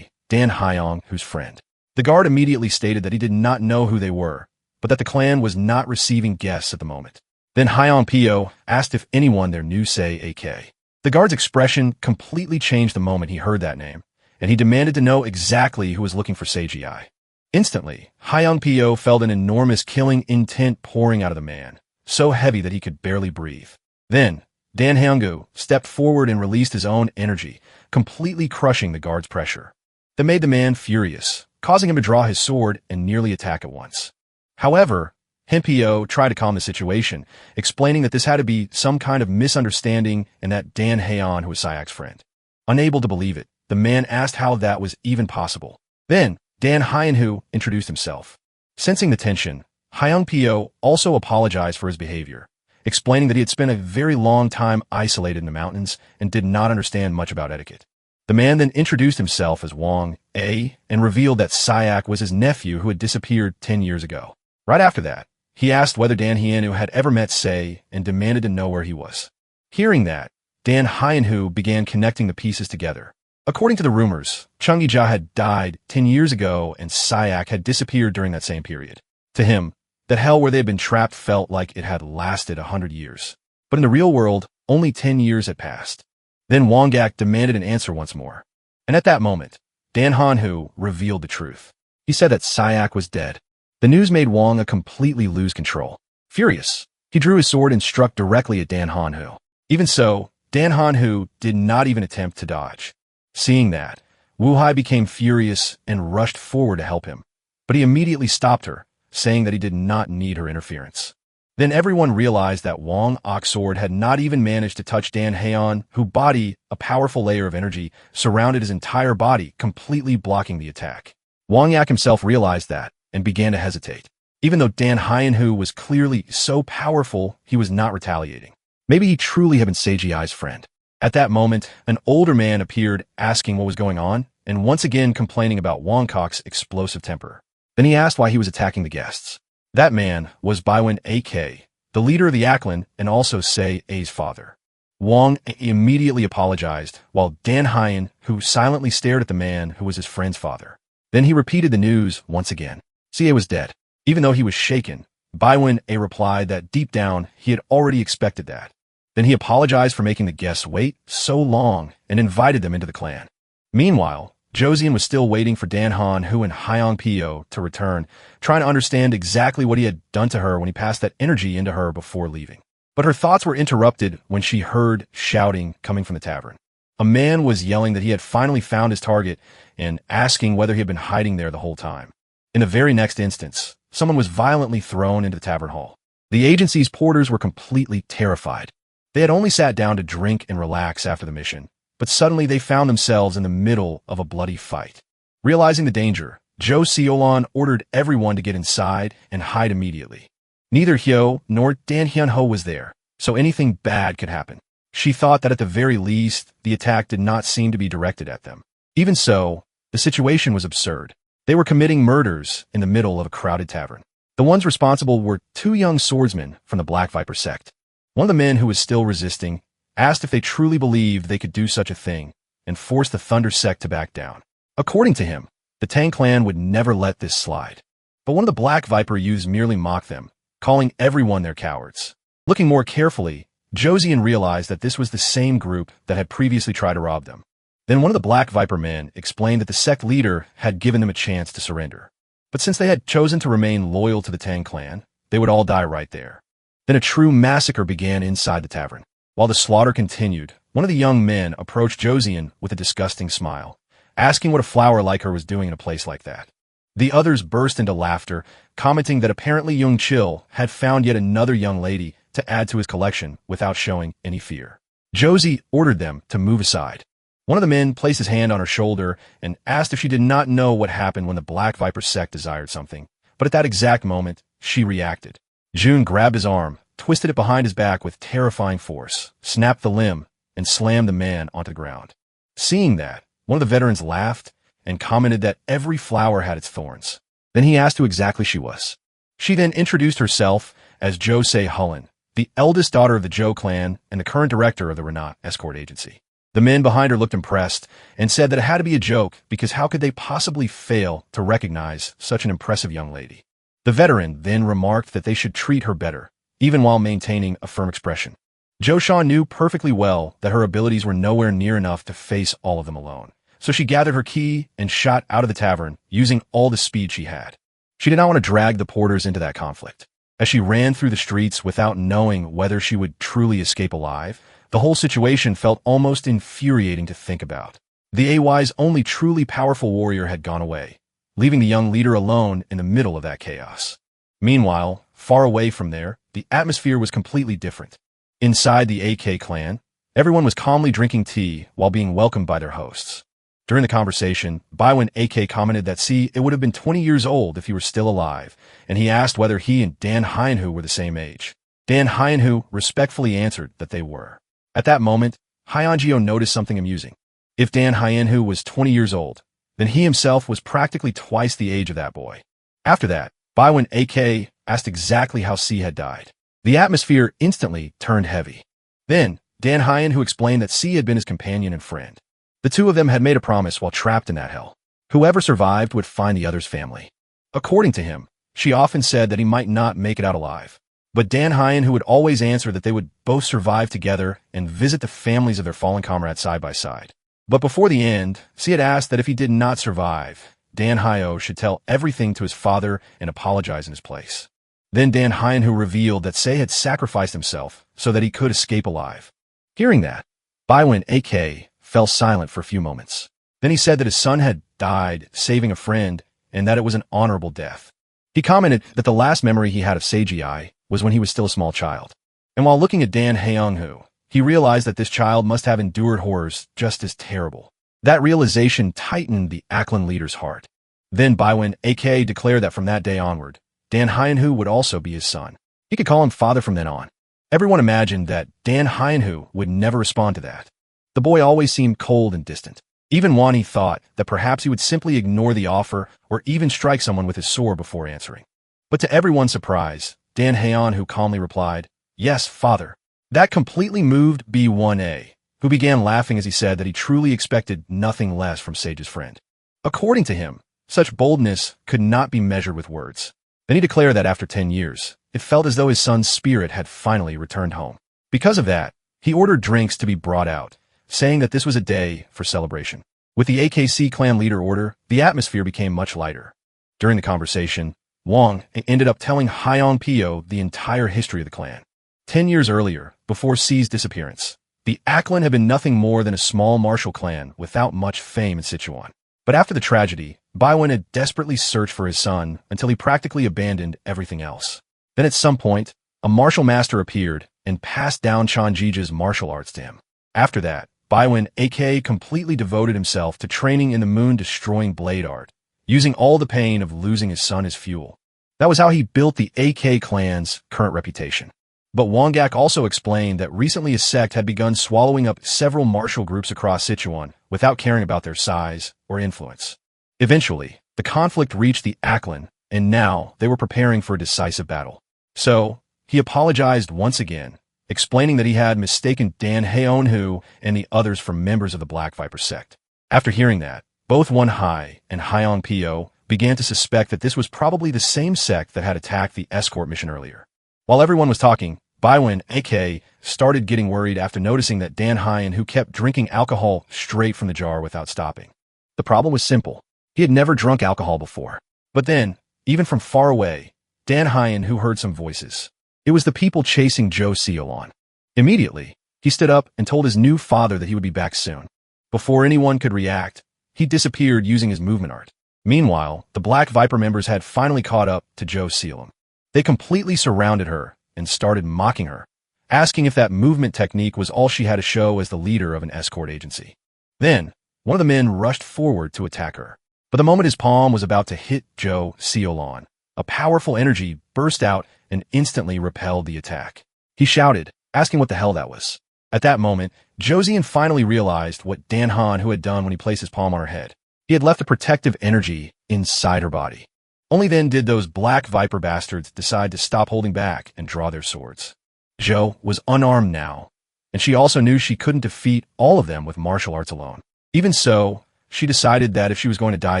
Dan Hyeonhu's friend. The guard immediately stated that he did not know who they were, but that the clan was not receiving guests at the moment. Then Hyun Pyo asked if anyone there knew AK. The guard's expression completely changed the moment he heard that name, and he demanded to know exactly who was looking for Seiji. Instantly, Hyun Pyo felt an enormous killing intent pouring out of the man, so heavy that he could barely breathe. Then, Dan Hyungu stepped forward and released his own energy, completely crushing the guard's pressure. That made the man furious, causing him to draw his sword and nearly attack at once. However, Hempio tried to calm the situation, explaining that this had to be some kind of misunderstanding and that Dan Haeon was Sayak's friend. Unable to believe it, the man asked how that was even possible. Then, Dan Hyeonhu introduced himself. Sensing the tension, Hyung Pyo also apologized for his behavior, explaining that he had spent a very long time isolated in the mountains and did not understand much about etiquette. The man then introduced himself as Wang A and revealed that Sayak was his nephew who had disappeared 10 years ago. Right after that, he asked whether Dan Hyeonhu had ever met Sei and demanded to know where he was. Hearing that, Dan Hyeonhu began connecting the pieces together. According to the rumors, Chung Yi-ja had died 10 years ago and Sayak had disappeared during that same period. To him, that hell where they had been trapped felt like it had lasted 100 years. But in the real world, only 10 years had passed. Then Wang-gak demanded an answer once more. And at that moment, Dan Han-hu revealed the truth. He said that Sayak was dead. The news made Wang completely lose control. Furious, he drew his sword and struck directly at Dan Han-hu. Even so, Dan Han-hu did not even attempt to dodge. Seeing that, Wu Hai became furious and rushed forward to help him. But he immediately stopped her, saying that he did not need her interference. Then everyone realized that Wang Ok's sword had not even managed to touch Dan Haeon, whose body, a powerful layer of energy, surrounded his entire body, completely blocking the attack. Wang Yak himself realized that and began to hesitate. Even though Dan Haeon was clearly so powerful, he was not retaliating. Maybe he truly had been Seiji's friend. At that moment, an older man appeared asking what was going on, and once again complaining about Wang Kok's explosive temper. Then he asked why he was attacking the guests. That man was Baiwen AK, the leader of the Aklan and also Sei-A's father. Wang immediately apologized, while Dan Haeon, who silently stared at the man who was his friend's father. Then he repeated the news once again. Sei was dead. Even though he was shaken, Baiwen A replied that deep down he had already expected that. Then he apologized for making the guests wait so long and invited them into the clan. Meanwhile, Josian was still waiting for Dan Han-hu and Hyong Pyo to return, trying to understand exactly what he had done to her when he passed that energy into her before leaving. But her thoughts were interrupted when she heard shouting coming from the tavern. A man was yelling that he had finally found his target and asking whether he had been hiding there the whole time. In the very next instance, someone was violently thrown into the tavern hall. The agency's porters were completely terrified. They had only sat down to drink and relax after the mission, but suddenly they found themselves in the middle of a bloody fight. Realizing the danger, Jo Seolon ordered everyone to get inside and hide immediately. Neither Hyo nor Dan Hyun-ho was there, so anything bad could happen. She thought that at the very least, the attack did not seem to be directed at them. Even so, the situation was absurd. They were committing murders in the middle of a crowded tavern. The ones responsible were two young swordsmen from the Black Viper sect. One of the men who was still resisting asked if they truly believed they could do such a thing and forced the Thunder sect to back down. According to him, the Tang clan would never let this slide. But one of the Black Viper youths merely mocked them, calling everyone their cowards. Looking more carefully, Josian realized that this was the same group that had previously tried to rob them. Then one of the Black Viper men explained that the sect leader had given them a chance to surrender. But since they had chosen to remain loyal to the Tang clan, they would all die right there. Then a true massacre began inside the tavern. While the slaughter continued, one of the young men approached Josian with a disgusting smile, asking what a flower like her was doing in a place like that. The others burst into laughter, commenting that apparently Young Chil had found yet another young lady to add to his collection without showing any fear. Josie ordered them to move aside. One of the men placed his hand on her shoulder and asked if she did not know what happened when the Black Viper sect desired something, but at that exact moment, she reacted. June grabbed his arm, twisted it behind his back with terrifying force, snapped the limb, and slammed the man onto the ground. Seeing that, one of the veterans laughed and commented that every flower had its thorns. Then he asked who exactly she was. She then introduced herself as Jo Se-Hullen, the eldest daughter of the Jo clan and the current director of the Renat escort agency. The men behind her looked impressed and said that it had to be a joke because how could they possibly fail to recognize such an impressive young lady? The veteran then remarked that they should treat her better, even while maintaining a firm expression. Jo Shaw knew perfectly well that her abilities were nowhere near enough to face all of them alone, so she gathered her key and shot out of the tavern using all the speed she had. She did not want to drag the porters into that conflict. As she ran through the streets without knowing whether she would truly escape alive, the whole situation felt almost infuriating to think about. The AY's only truly powerful warrior had gone away, leaving the young leader alone in the middle of that chaos. Meanwhile, far away from there, the atmosphere was completely different. Inside the AK clan, everyone was calmly drinking tea while being welcomed by their hosts. During the conversation, Baiwen AK commented that it would have been 20 years old if he were still alive, and he asked whether he and Dan Hyun-hu were the same age. Dan Hyun-hu respectfully answered that they were. At that moment, Hyun-gyo noticed something amusing. If Dan Hyun-hu was 20 years old, then he himself was practically twice the age of that boy. After that, Baiwen AK asked exactly how had died. The atmosphere instantly turned heavy. Then, Dan Hyun-hu explained that had been his companion and friend. The The two of them had made a promise while trapped in that hell. Whoever survived would find the other's family. According to him, she often said that he might not make it out alive. But Dan Hyen-who would always answer that they would both survive together and visit the families of their fallen comrades side by side. But before the end, she had asked that if he did not survive, Dan Hyo should tell everything to his father and apologize in his place. Then Dan Hyen-who revealed that Se had sacrificed himself so that he could escape alive. Hearing that, Baiwen AK fell silent for a few moments. Then he said that his son had died saving a friend and that it was an honorable death. He commented that the last memory he had of Seiji was when he was still a small child. And while looking at Dan Hyeong-woo, he realized that this child must have endured horrors just as terrible. That realization tightened the Ackland leader's heart. Then Baiwen AK declared that from that day onward, Dan Hyen-woo would also be his son. He could call him father from then on. Everyone imagined that Dan Hyen-woo would never respond to that. The boy always seemed cold and distant. Even Wani thought that perhaps he would simply ignore the offer or even strike someone with his sword before answering. But to everyone's surprise, Dan Hyeon-who calmly replied, "Yes, father." That completely moved B1A, who began laughing as he said that he truly expected nothing less from Sage's friend. According to him, such boldness could not be measured with words. Then he declared that after 10 years, it felt as though his son's spirit had finally returned home. Because of that, he ordered drinks to be brought out, saying that this was a day for celebration. With the AKC clan leader order, the atmosphere became much lighter. During the conversation, Wang ended up telling Hyong Pyo the entire history of the clan. 10 years earlier, before C's disappearance, the Ackland had been nothing more than a small martial clan without much fame in Sichuan. But after the tragedy, Baiwen had desperately searched for his son until he practically abandoned everything else. Then at some point, a martial master appeared and passed down Chanjija's martial arts to him. After that, Baiwen AK completely devoted himself to training in the moon-destroying blade art, using all the pain of losing his son as fuel. That was how he built the AK clan's current reputation. But Wangak also explained that recently his sect had begun swallowing up several martial groups across Sichuan without caring about their size or influence. Eventually, the conflict reached the Ackland, and now they were preparing for a decisive battle. So, he apologized once again, explaining that he had mistaken Dan Hyeon-woo and the others for members of the Black Viper sect. After hearing that, both Won Hai and Hyong Pyo began to suspect that this was probably the same sect that had attacked the escort mission earlier. While everyone was talking, Baiwen AK started getting worried after noticing that Dan Hyen-who kept drinking alcohol straight from the jar without stopping. The problem was simple. He had never drunk alcohol before. But then, even from far away, Dan Hyen-who heard some voices. It was the people chasing Joe Seolon. Immediately, he stood up and told his new father that he would be back soon. Before anyone could react, he disappeared using his movement art. Meanwhile, the Black Viper members had finally caught up to Joe Seolon. They completely surrounded her and started mocking her, asking if that movement technique was all she had to show as the leader of an escort agency. Then, one of the men rushed forward to attack her. But the moment his palm was about to hit Joe Seolon, a powerful energy burst out and instantly repelled the attack. He shouted, asking what the hell that was. At that moment, Josian finally realized what Dan Han-who had done when he placed his palm on her head. He had left a protective energy inside her body. Only then did those Black Viper bastards decide to stop holding back and draw their swords. Joe was unarmed now, and she also knew she couldn't defeat all of them with martial arts alone. Even so, she decided that if she was going to die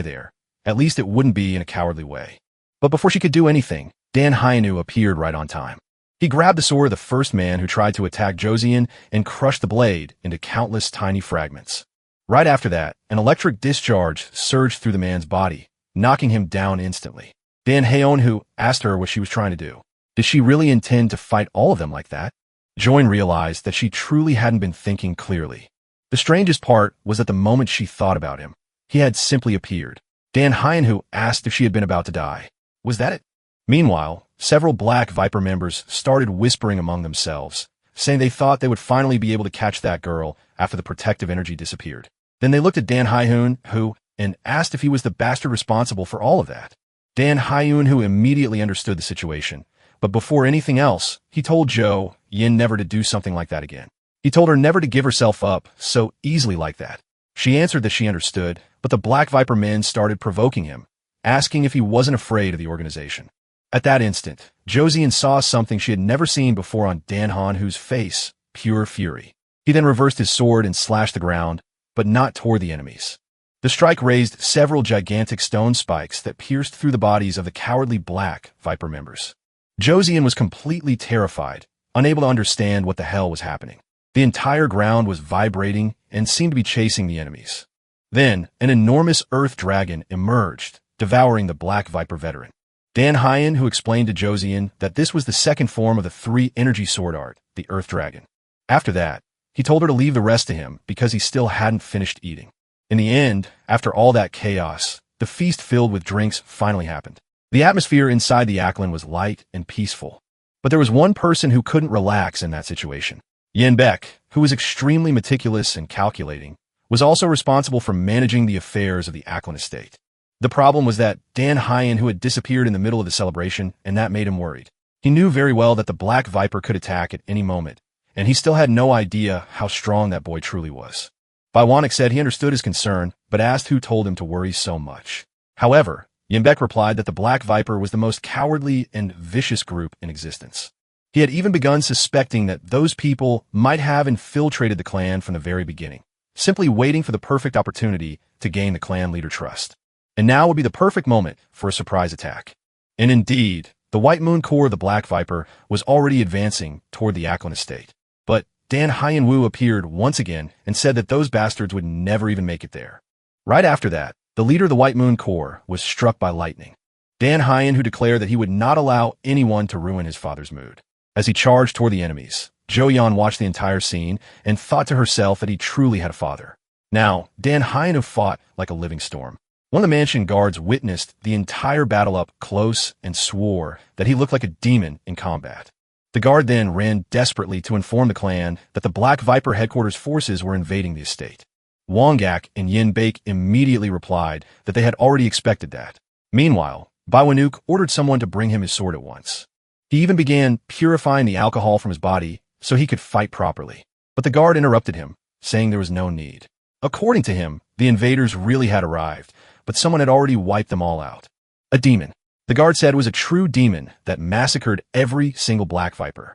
there, at least it wouldn't be in a cowardly way. But before she could do anything, Dan Hyen-woo appeared right on time. He grabbed the sword of the first man who tried to attack Josian and crushed the blade into countless tiny fragments. Right after that, an electric discharge surged through the man's body, knocking him down instantly. Dan Hyeon-who asked her what she was trying to do. Did she really intend to fight all of them like that? Join realized that she truly hadn't been thinking clearly. The strangest part was that the moment she thought about him, he had simply appeared. Dan Hyen-who asked if she had been about to die. Was that it? Meanwhile, several Black Viper members started whispering among themselves, saying they thought they would finally be able to catch that girl after the protective energy disappeared. Then they looked at Dan Hyeon-who and asked if he was the bastard responsible for all of that. Dan Hyeon-who immediately understood the situation, but before anything else, he told Joe Yin never to do something like that again. He told her never to give herself up so easily like that. She answered that she understood, but the Black Viper men started provoking him, asking if he wasn't afraid of the organization. At that instant, Josian saw something she had never seen before on Dan Han-who's face, pure fury. He then reversed his sword and slashed the ground, but not toward the enemies. The strike raised several gigantic stone spikes that pierced through the bodies of the cowardly Black Viper members. Josian was completely terrified, unable to understand what the hell was happening. The entire ground was vibrating and seemed to be chasing the enemies. Then, an enormous earth dragon emerged, devouring the Black Viper veteran. Dan Hyen, who explained to Josian that this was the second form of the 3-energy sword art, the Earth Dragon. After that, he told her to leave the rest to him because he still hadn't finished eating. In the end, after all that chaos, the feast filled with drinks finally happened. The atmosphere inside the Ackland was light and peaceful. But there was one person who couldn't relax in that situation. Yen Beck, who was extremely meticulous and calculating, was also responsible for managing the affairs of the Ackland estate. The problem was that Dan Hyen, who had disappeared in the middle of the celebration, and that made him worried. He knew very well that the Black Viper could attack at any moment, and he still had no idea how strong that boy truly was. Biwanik said he understood his concern, but asked who told him to worry so much. However, Yinbek replied that the Black Viper was the most cowardly and vicious group in existence. He had even begun suspecting that those people might have infiltrated the clan from the very beginning, simply waiting for the perfect opportunity to gain the clan leader trust. And now would be the perfect moment for a surprise attack. And indeed, the White Moon Corps of the Black Viper was already advancing toward the Ackland estate. But Dan Hyen-woo appeared once again and said that those bastards would never even make it there. Right after that, the leader of the White Moon Corps was struck by lightning. Dan Hyen, who declared that he would not allow anyone to ruin his father's mood. As he charged toward the enemies, Jo-yeon watched the entire scene and thought to herself that he truly had a father. Now, Dan Hyen fought like a living storm. One of the mansion guards witnessed the entire battle up close and swore that he looked like a demon in combat. The guard then ran desperately to inform the clan that the Black Viper headquarters forces were invading the estate. Wongak and Yin Baek immediately replied that they had already expected that. Meanwhile, Baiwanuk ordered someone to bring him his sword at once. He even began purifying the alcohol from his body so he could fight properly. But the guard interrupted him, saying there was no need. According to him, the invaders really had arrived, but someone had already wiped them all out. A demon. The guard said it was a true demon that massacred every single Black Viper.